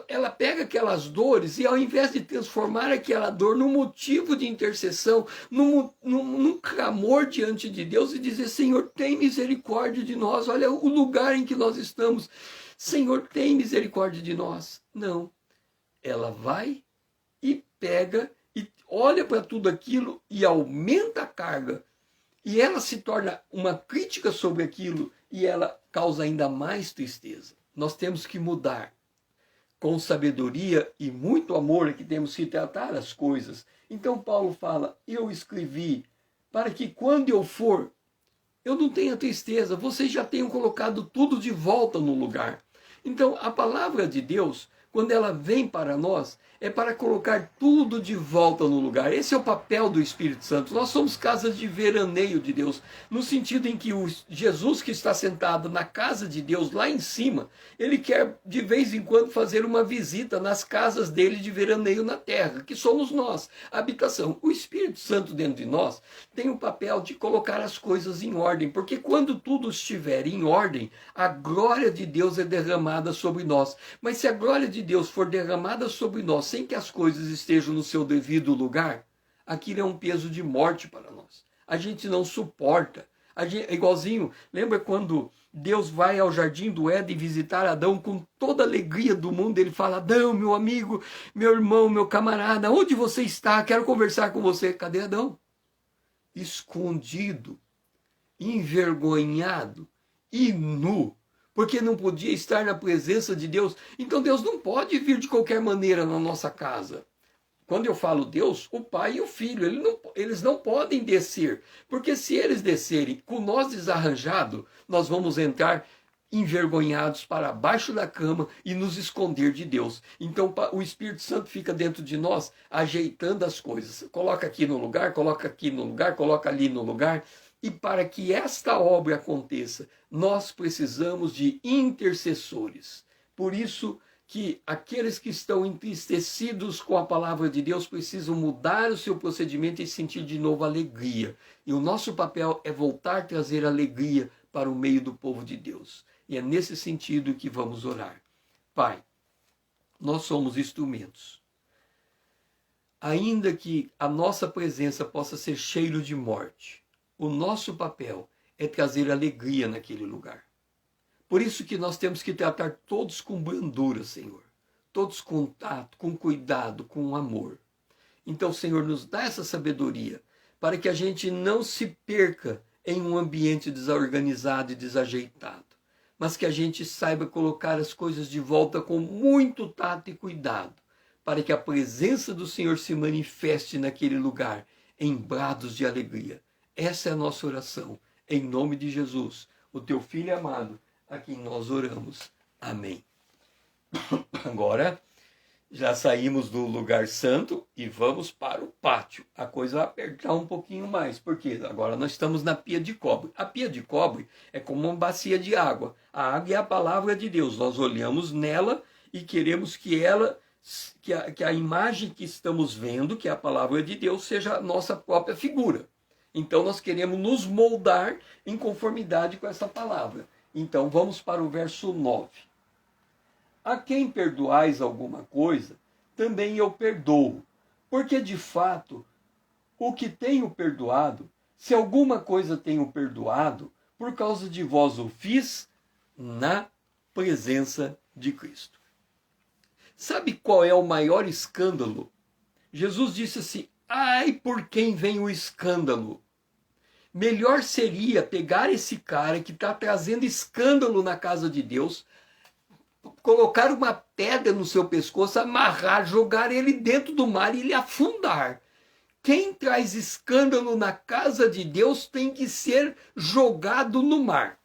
[SPEAKER 1] ela pega aquelas dores e ao invés de transformar aquela dor num motivo de intercessão, num clamor diante de Deus e dizer: Senhor, tem misericórdia de nós, olha o lugar em que nós estamos, Senhor, tem misericórdia de nós. Não, ela vai e pega e olha para tudo aquilo e aumenta a carga. E ela se torna uma crítica sobre aquilo e ela causa ainda mais tristeza. Nós temos que mudar. Com sabedoria e muito amor é que temos que tratar as coisas. Então Paulo fala: eu escrevi para que quando eu for, eu não tenha tristeza, vocês já tenham colocado tudo de volta no lugar. Então a palavra de Deus, quando ela vem para nós, é para colocar tudo de volta no lugar. Esse é o papel do Espírito Santo. Nós somos casas de veraneio de Deus, no sentido em que o Jesus que está sentado na casa de Deus, lá em cima, ele quer de vez em quando fazer uma visita nas casas dele de veraneio na terra, que somos nós, a habitação. O Espírito Santo dentro de nós tem o papel de colocar as coisas em ordem, porque quando tudo estiver em ordem, a glória de Deus é derramada sobre nós. Mas se a glória de Deus for derramada sobre nós sem que as coisas estejam no seu devido lugar, aquilo é um peso de morte para nós. A gente não suporta. É igualzinho, lembra quando Deus vai ao jardim do Éden visitar Adão com toda a alegria do mundo? Ele fala: Adão, meu amigo, meu irmão, meu camarada, onde você está? Quero conversar com você. Cadê Adão? Escondido, envergonhado e nu, porque não podia estar na presença de Deus. Então Deus não pode vir de qualquer maneira na nossa casa. Quando eu falo Deus, o Pai e o Filho, eles não podem descer, porque se eles descerem com nós desarranjado, nós vamos entrar envergonhados para baixo da cama e nos esconder de Deus. Então o Espírito Santo fica dentro de nós, ajeitando as coisas. Coloca aqui no lugar, coloca aqui no lugar, coloca ali no lugar. E para que esta obra aconteça, nós precisamos de intercessores. Por isso que aqueles que estão entristecidos com a palavra de Deus precisam mudar o seu procedimento e sentir de novo alegria. E o nosso papel é voltar a trazer alegria para o meio do povo de Deus. E é nesse sentido que vamos orar. Pai, nós somos instrumentos. Ainda que a nossa presença possa ser cheiro de morte, o nosso papel é trazer alegria naquele lugar. Por isso que nós temos que tratar todos com brandura, Senhor. Todos com tato, com cuidado, com amor. Então, Senhor, nos dá essa sabedoria para que a gente não se perca em um ambiente desorganizado e desajeitado, mas que a gente saiba colocar as coisas de volta com muito tato e cuidado, para que a presença do Senhor se manifeste naquele lugar em brados de alegria. Essa é a nossa oração, em nome de Jesus, o teu Filho amado, a quem nós oramos. Amém. Agora, já saímos do lugar santo e vamos para o pátio. A coisa vai apertar um pouquinho mais, porque agora nós estamos na pia de cobre. A pia de cobre é como uma bacia de água. A água é a palavra de Deus. Nós olhamos nela e queremos que a imagem que estamos vendo, que é a palavra de Deus, seja a nossa própria figura. Então nós queremos nos moldar em conformidade com essa palavra. Então vamos para o verso 9. A quem perdoais alguma coisa, também eu perdoo, porque de fato, o que tenho perdoado, se alguma coisa tenho perdoado, por causa de vós o fiz na presença de Cristo. Sabe qual é o maior escândalo? Jesus disse assim: ai, por quem vem o escândalo? Melhor seria pegar esse cara que está trazendo escândalo na casa de Deus, colocar uma pedra no seu pescoço, amarrar, jogar ele dentro do mar e ele afundar. Quem traz escândalo na casa de Deus tem que ser jogado no mar.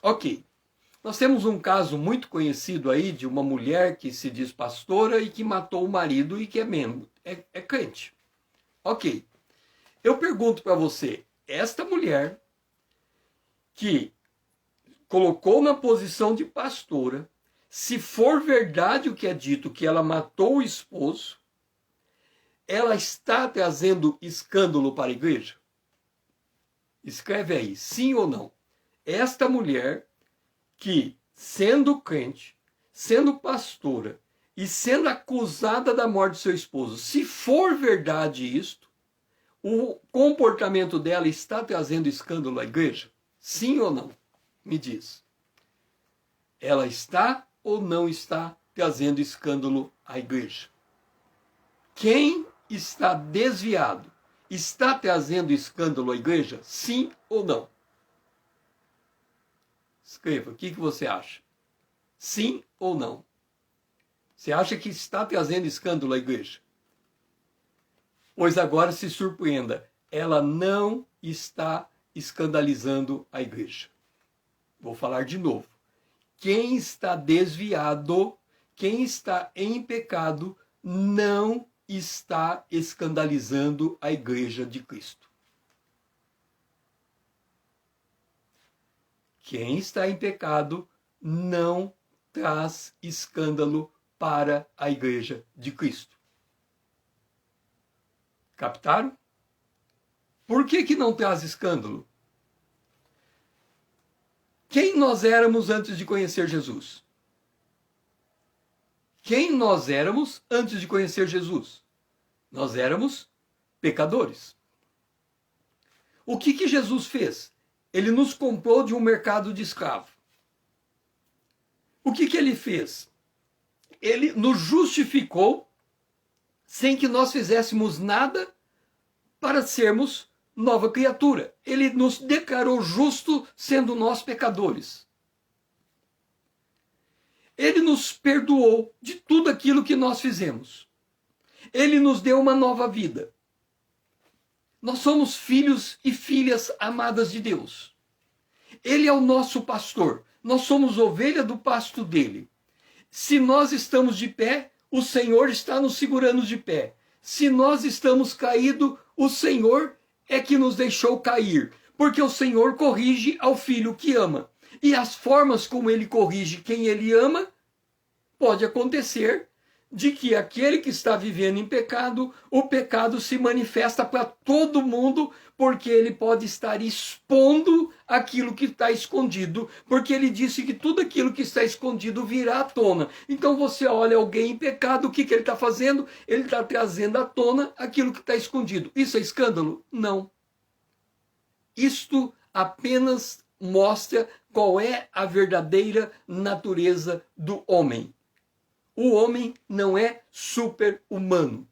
[SPEAKER 1] Ok. Nós temos um caso muito conhecido aí de uma mulher que se diz pastora e que matou o marido e que é membro, é crente. Ok. Eu pergunto para você, esta mulher que colocou na posição de pastora, se for verdade o que é dito, que ela matou o esposo, ela está trazendo escândalo para a igreja? Escreve aí, sim ou não. Esta mulher que, sendo crente, sendo pastora e sendo acusada da morte do seu esposo, se for verdade isto, o comportamento dela está trazendo escândalo à igreja? Sim ou não? Me diz. Ela está ou não está trazendo escândalo à igreja? Quem está desviado está trazendo escândalo à igreja? Sim ou não? Escreva, o que você acha? Sim ou não? Você acha que está trazendo escândalo à igreja? Pois agora se surpreenda, ela não está escandalizando a igreja. Vou falar de novo. Quem está desviado, quem está em pecado, não está escandalizando a igreja de Cristo. Quem está em pecado não traz escândalo para a igreja de Cristo. Captaram? Por que não traz escândalo? Quem nós éramos antes de conhecer Jesus? Quem nós éramos antes de conhecer Jesus? Nós éramos pecadores. O que Jesus fez? Ele nos comprou de um mercado de escravo. O que ele fez? Ele nos justificou sem que nós fizéssemos nada para sermos nova criatura. Ele nos declarou justo sendo nós pecadores. Ele nos perdoou de tudo aquilo que nós fizemos. Ele nos deu uma nova vida. Nós somos filhos e filhas amadas de Deus. Ele é o nosso pastor. Nós somos ovelha do pasto dele. Se nós estamos de pé, o Senhor está nos segurando de pé. Se nós estamos caídos, o Senhor é que nos deixou cair. Porque o Senhor corrige ao filho que ama. E as formas como ele corrige quem ele ama, pode acontecer de que aquele que está vivendo em pecado, o pecado se manifesta para todo mundo, porque ele pode estar expondo aquilo que está escondido, porque ele disse que tudo aquilo que está escondido virá à tona. Então você olha alguém em pecado, o que ele está fazendo? Ele está trazendo à tona aquilo que está escondido. Isso é escândalo? Não. Isto apenas mostra qual é a verdadeira natureza do homem. O homem não é super-humano.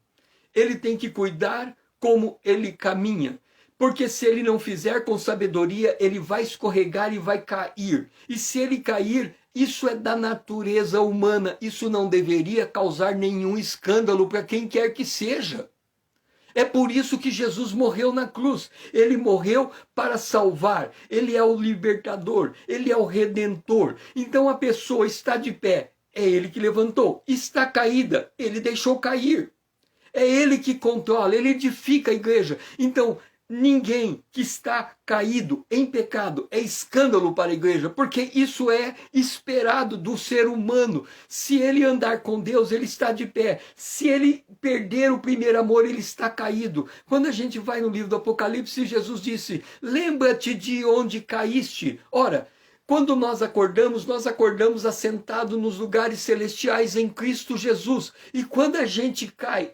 [SPEAKER 1] Ele tem que cuidar como ele caminha. Porque se ele não fizer com sabedoria, ele vai escorregar e vai cair. E se ele cair, isso é da natureza humana. Isso não deveria causar nenhum escândalo para quem quer que seja. É por isso que Jesus morreu na cruz. Ele morreu para salvar. Ele é o libertador. Ele é o redentor. Então a pessoa está de pé. É ele que levantou. Está caída. Ele deixou cair. É ele que controla. Ele edifica a igreja. Então, ninguém que está caído em pecado é escândalo para a igreja, porque isso é esperado do ser humano. Se ele andar com Deus, ele está de pé. Se ele perder o primeiro amor, ele está caído. Quando a gente vai no livro do Apocalipse, Jesus disse: lembra-te de onde caíste. Ora, quando nós acordamos assentados nos lugares celestiais em Cristo Jesus. E quando a gente cai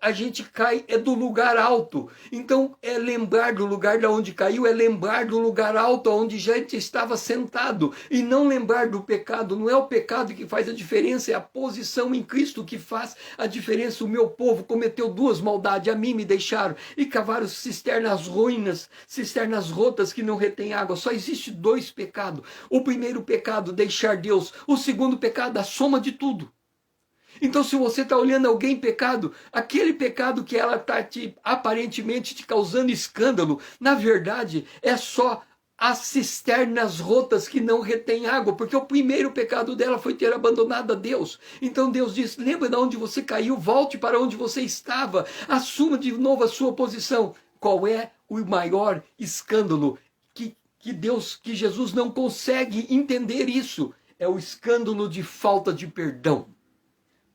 [SPEAKER 1] é do lugar alto. Então é lembrar do lugar de onde caiu, é lembrar do lugar alto onde a gente estava sentado. E não lembrar do pecado. Não é o pecado que faz a diferença, é a posição em Cristo que faz a diferença. O meu povo cometeu duas maldades, a mim me deixaram e cavaram cisternas ruínas, cisternas rotas que não retêm água. Só existe dois pecados. O primeiro pecado, deixar Deus. O segundo pecado, a soma de tudo. Então, se você está olhando alguém em pecado, aquele pecado que ela está aparentemente te causando escândalo, na verdade, é só as cisternas rotas que não retêm água, porque o primeiro pecado dela foi ter abandonado a Deus. Então Deus diz: lembra de onde você caiu, volte para onde você estava, assuma de novo a sua posição. Qual é o maior escândalo? Que Jesus não consegue entender isso. É o escândalo de falta de perdão.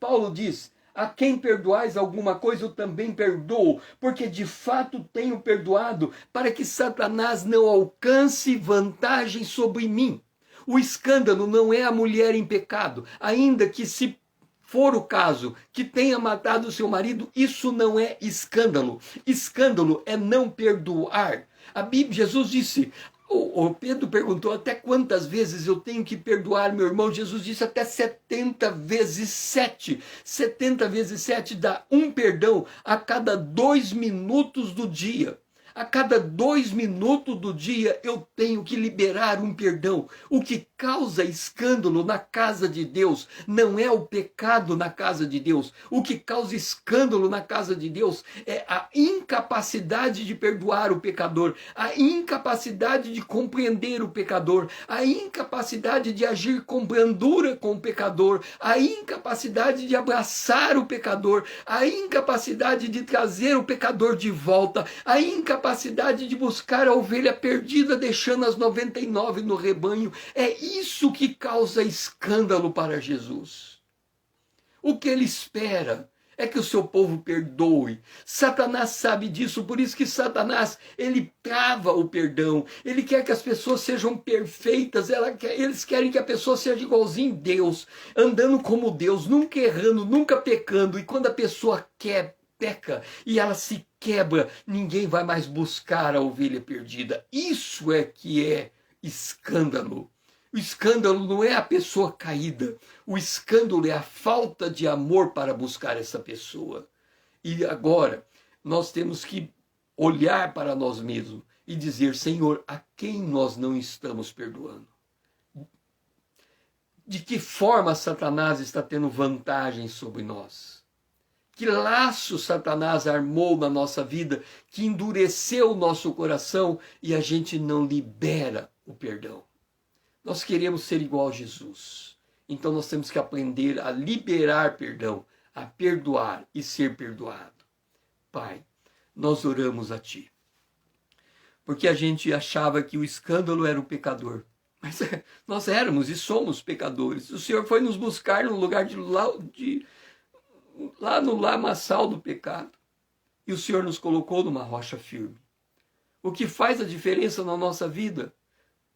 [SPEAKER 1] Paulo diz: a quem perdoais alguma coisa, eu também perdoo, porque de fato tenho perdoado, para que Satanás não alcance vantagem sobre mim. O escândalo não é a mulher em pecado, ainda que se for o caso que tenha matado seu marido, isso não é escândalo. Escândalo é não perdoar. A Bíblia, Jesus disse: o Pedro perguntou até quantas vezes eu tenho que perdoar meu irmão. Jesus disse até 70 vezes 7. 70 vezes 7 dá um perdão a cada 2 minutos do dia. A cada 2 minutos do dia eu tenho que liberar um perdão. O que causa escândalo na casa de Deus não é o pecado na casa de Deus. O que causa escândalo na casa de Deus é a incapacidade de perdoar o pecador, a incapacidade de compreender o pecador, a incapacidade de agir com brandura com o pecador, a incapacidade de abraçar o pecador, a incapacidade de trazer o pecador de volta, a incapacidade de buscar a ovelha perdida, deixando as 99 no rebanho. É isso que causa escândalo para Jesus. O que ele espera é que o seu povo perdoe. Satanás sabe disso, por isso que Satanás, ele trava o perdão. Ele quer que as pessoas sejam perfeitas, eles querem que a pessoa seja igualzinho a Deus, andando como Deus, nunca errando, nunca pecando. E quando a pessoa peca e ela se quebra, ninguém vai mais buscar a ovelha perdida. Isso é que é escândalo. O escândalo não é a pessoa caída. O escândalo é a falta de amor para buscar essa pessoa. E agora, nós temos que olhar para nós mesmos e dizer: Senhor, a quem nós não estamos perdoando? De que forma Satanás está tendo vantagem sobre nós? Que laço Satanás armou na nossa vida, que endureceu o nosso coração e a gente não libera o perdão. Nós queremos ser igual a Jesus. Então nós temos que aprender a liberar perdão, a perdoar e ser perdoado. Pai, nós oramos a Ti. porque a gente achava que o escândalo era o pecador. Mas nós éramos e somos pecadores. O Senhor foi nos buscar no lugar lá no lamaçal do pecado. E o Senhor nos colocou numa rocha firme. O que faz a diferença na nossa vida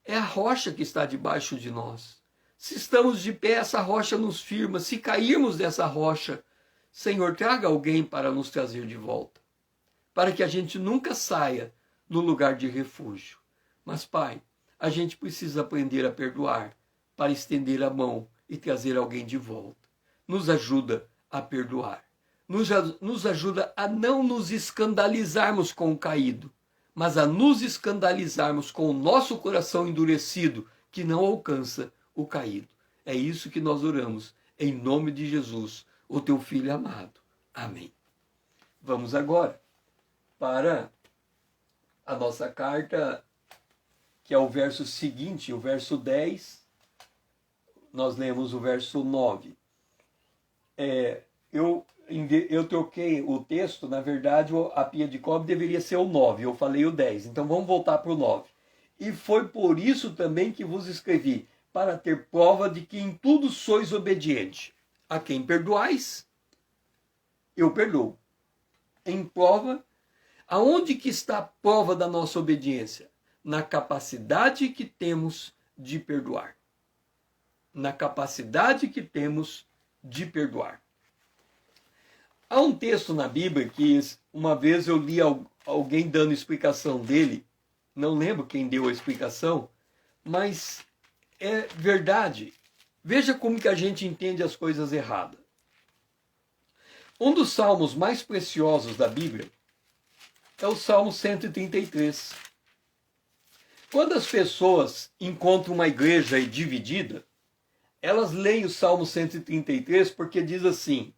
[SPEAKER 1] é a rocha que está debaixo de nós. Se estamos de pé, essa rocha nos firma. Se cairmos dessa rocha, Senhor, traga alguém para nos trazer de volta. Para que a gente nunca saia no lugar de refúgio. Mas, Pai, a gente precisa aprender a perdoar para estender a mão e trazer alguém de volta. Nos ajuda a perdoar. Nos ajuda a não nos escandalizarmos com o caído, mas a nos escandalizarmos com o nosso coração endurecido, que não alcança o caído. É isso que nós oramos, em nome de Jesus, o teu Filho amado. Amém. Vamos agora para a nossa carta, que é o verso seguinte, o verso 10. Nós lemos o verso 9. Eu troquei o texto, na verdade, a pia de cobre deveria ser o 9, eu falei o 10. Então vamos voltar para o 9. E foi por isso também que vos escrevi, para ter prova de que em tudo sois obediente. A quem perdoais, eu perdoo. Em prova, aonde que está a prova da nossa obediência? Na capacidade que temos de perdoar. Na capacidade que temos de perdoar. Há um texto na Bíblia que uma vez eu li alguém dando explicação dele, não lembro quem deu a explicação, mas é verdade. Veja como que a gente entende as coisas erradas. Um dos salmos mais preciosos da Bíblia é o Salmo 133. Quando as pessoas encontram uma igreja dividida, elas leem o Salmo 133 porque diz assim: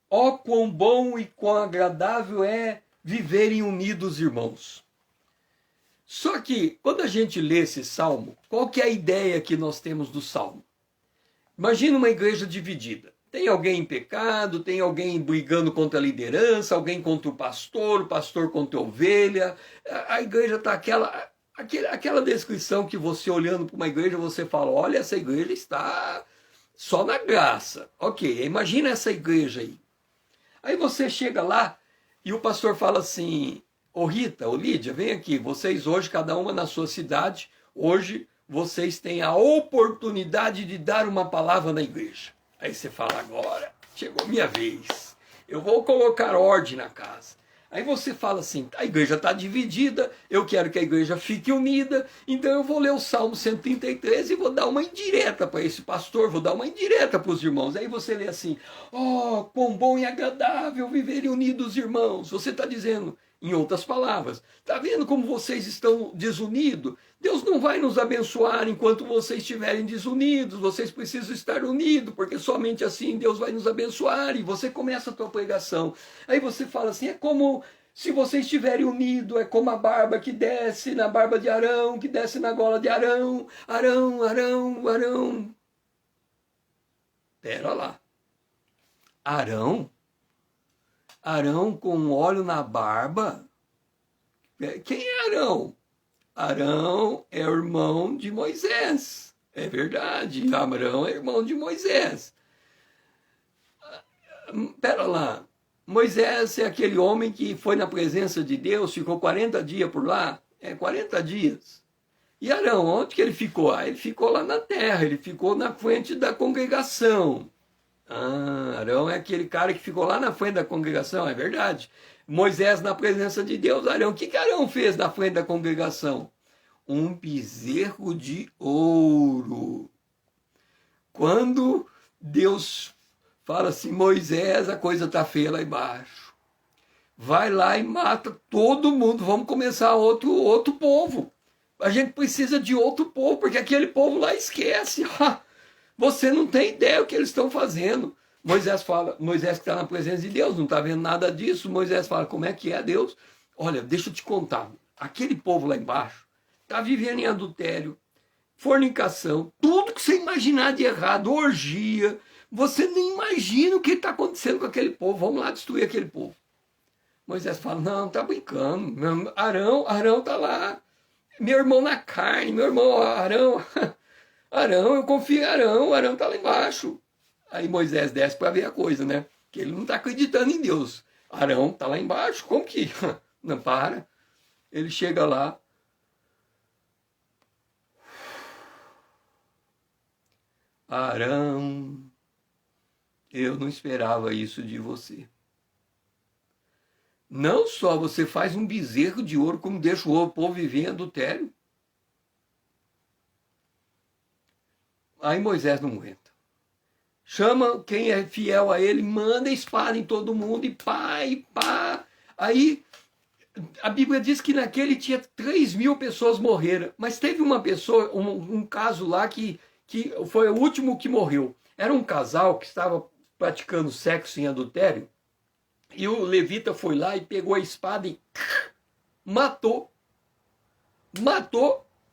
[SPEAKER 1] ó, quão bom e quão agradável é viverem unidos, irmãos. Só que, quando a gente lê esse salmo, qual que é a ideia que nós temos do salmo? Imagina uma igreja dividida. Tem alguém em pecado, tem alguém brigando contra a liderança, alguém contra o pastor contra a ovelha. A igreja está aquela descrição que você, olhando para uma igreja, você fala, olha, essa igreja está só na graça. Ok, imagina essa igreja aí. Aí você chega lá e o pastor fala assim, ô Rita, ô Lídia, vem aqui, vocês hoje, cada uma na sua cidade, hoje vocês têm a oportunidade de dar uma palavra na igreja. Aí você fala, agora, chegou minha vez, eu vou colocar ordem na casa. Aí você fala assim, a igreja está dividida, eu quero que a igreja fique unida, então eu vou ler o Salmo 133 e vou dar uma indireta para esse pastor, vou dar uma indireta para os irmãos. Aí você lê assim, ó, quão bom e agradável viverem unidos, irmãos. Você está dizendo, em outras palavras, está vendo como vocês estão desunidos? Deus não vai nos abençoar enquanto vocês estiverem desunidos, vocês precisam estar unidos, porque somente assim Deus vai nos abençoar. E você começa a tua pregação. Aí você fala assim, é como se vocês estiverem unidos, é como a barba que desce na barba de Arão, que desce na gola de Arão. Arão, Arão, Arão. Pera lá. Arão? Arão com óleo na barba? Quem é Arão? Arão é o irmão de Moisés. É verdade, Arão é irmão de Moisés. Pera lá. Moisés é aquele homem que foi na presença de Deus, ficou 40 dias por lá. 40 dias. E Arão, onde que ele ficou? Ele ficou lá na terra, ele ficou na frente da congregação. Arão é aquele cara que ficou lá na frente da congregação, é verdade. Moisés na presença de Deus, Arão. O que Arão fez na frente da congregação? Um bezerro de ouro. Quando Deus fala assim, Moisés, a coisa está feia lá embaixo. Vai lá e mata todo mundo, vamos começar outro povo. A gente precisa de outro povo, porque aquele povo lá esquece. Você não tem ideia o que eles estão fazendo. Moisés que está na presença de Deus, não está vendo nada disso. Moisés fala, como é que é Deus? Olha, deixa eu te contar. Aquele povo lá embaixo está vivendo em adultério, fornicação, tudo que você imaginar de errado, orgia. Você nem imagina o que está acontecendo com aquele povo. Vamos lá destruir aquele povo. Moisés fala, não, tá brincando. Arão tá lá. Meu irmão na carne, meu irmão Arão. Arão, eu confio em Arão tá lá embaixo. Aí Moisés desce para ver a coisa, né? Que ele não está acreditando em Deus. Arão tá lá embaixo, como que? Não para. Ele chega lá. Arão, eu não esperava isso de você. Não só você faz um bezerro de ouro, como deixa o povo viver em adultério. Aí Moisés não aguenta. Chama quem é fiel a ele, manda espada em todo mundo e pá. Aí a Bíblia diz que naquele tinha 3.000 pessoas morreram. Mas teve uma pessoa, um caso lá que foi o último que morreu. Era um casal que estava praticando sexo em adultério. E o levita foi lá e pegou a espada e matou.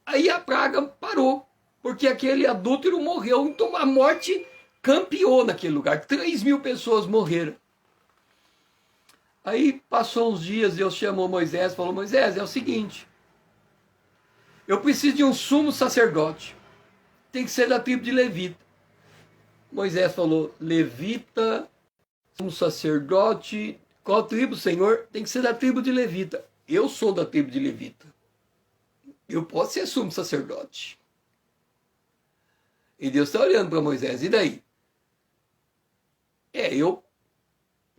[SPEAKER 1] Aí a praga parou. Porque aquele adúltero morreu. Então a morte campeou naquele lugar. 3.000 pessoas morreram. Aí passou uns dias, Deus chamou Moisés e falou, Moisés, é o seguinte, eu preciso de um sumo sacerdote. Tem que ser da tribo de Levita. Moisés falou, Levita, sumo sacerdote, qual tribo, Senhor? Tem que ser da tribo de Levita. Eu sou da tribo de Levita. Eu posso ser sumo sacerdote. E Deus está olhando para Moisés, e daí?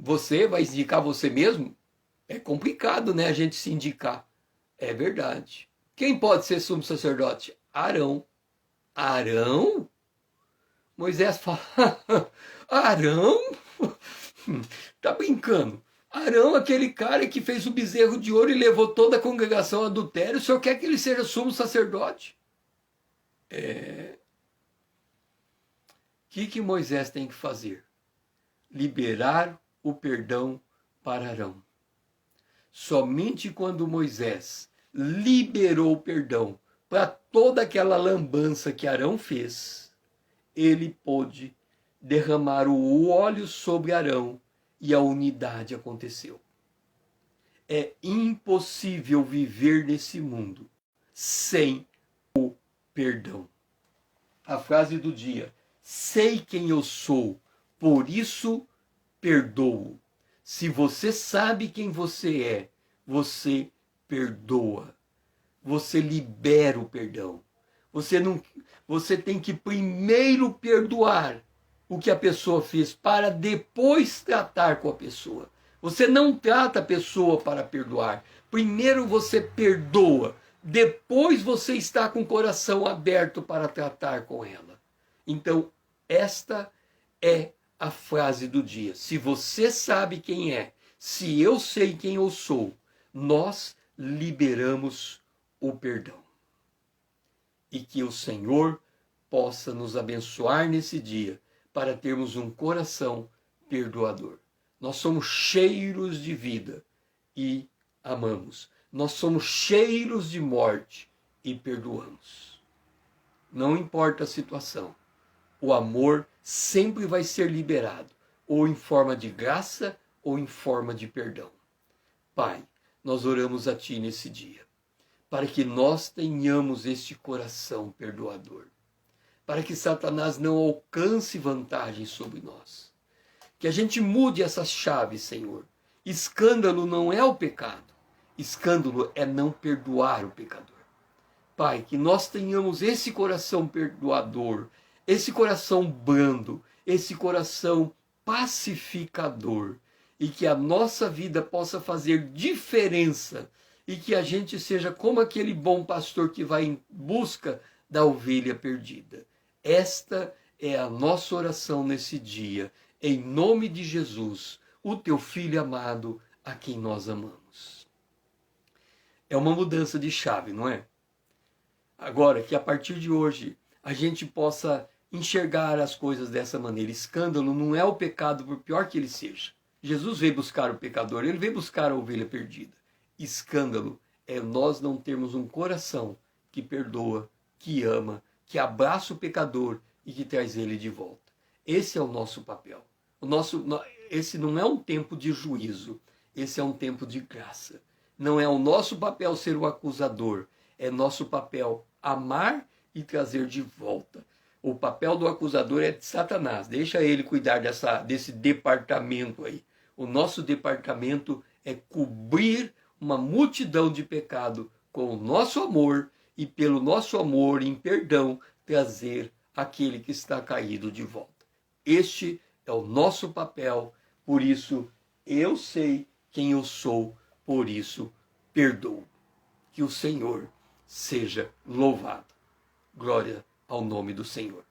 [SPEAKER 1] Você vai indicar você mesmo? É complicado, né, a gente se indicar. É verdade. Quem pode ser sumo sacerdote? Arão. Arão? Moisés fala, Arão? Tá brincando. Arão, aquele cara que fez o bezerro de ouro e levou toda a congregação ao adultério, o senhor quer que ele seja sumo sacerdote? O que Moisés tem que fazer? Liberar o perdão para Arão. Somente quando Moisés liberou o perdão para toda aquela lambança que Arão fez, ele pôde derramar o óleo sobre Arão e a unidade aconteceu. É impossível viver nesse mundo sem o perdão. A frase do dia: sei quem eu sou, por isso perdoo. Se você sabe quem você é, você perdoa. Você libera o perdão. Você tem que primeiro perdoar o que a pessoa fez para depois tratar com a pessoa. Você não trata a pessoa para perdoar. Primeiro você perdoa, depois você está com o coração aberto para tratar com ela. Então, esta é a frase do dia. Se você sabe quem é, se eu sei quem eu sou, nós liberamos o perdão. E que o Senhor possa nos abençoar nesse dia para termos um coração perdoador. Nós somos cheios de vida e amamos. Nós somos cheios de morte e perdoamos. Não importa a situação, o amor sempre vai ser liberado, ou em forma de graça, ou em forma de perdão. Pai, nós oramos a Ti nesse dia, para que nós tenhamos este coração perdoador, para que Satanás não alcance vantagem sobre nós. Que a gente mude essas chaves, Senhor. Escândalo não é o pecado, escândalo é não perdoar o pecador. Pai, que nós tenhamos esse coração perdoador, esse coração brando, esse coração pacificador, e que a nossa vida possa fazer diferença, e que a gente seja como aquele bom pastor que vai em busca da ovelha perdida. Esta é a nossa oração nesse dia, em nome de Jesus, o teu Filho amado, a quem nós amamos. É uma mudança de chave, não é? Agora, que a partir de hoje a gente possa enxergar as coisas dessa maneira. Escândalo não é o pecado, por pior que ele seja. Jesus veio buscar o pecador, ele veio buscar a ovelha perdida. Escândalo é nós não termos um coração que perdoa, que ama, que abraça o pecador e que traz ele de volta. Esse é o nosso papel. Esse não é um tempo de juízo, Esse é um tempo de graça. Não é o nosso papel ser o acusador, é nosso papel amar e trazer de volta. O papel do acusador é de Satanás, deixa ele cuidar desse departamento aí. O nosso departamento é cobrir uma multidão de pecado com o nosso amor e pelo nosso amor em perdão trazer aquele que está caído de volta. Este é o nosso papel, por isso eu sei quem eu sou, por isso perdoo. Que o Senhor seja louvado. Glória ao nome do Senhor.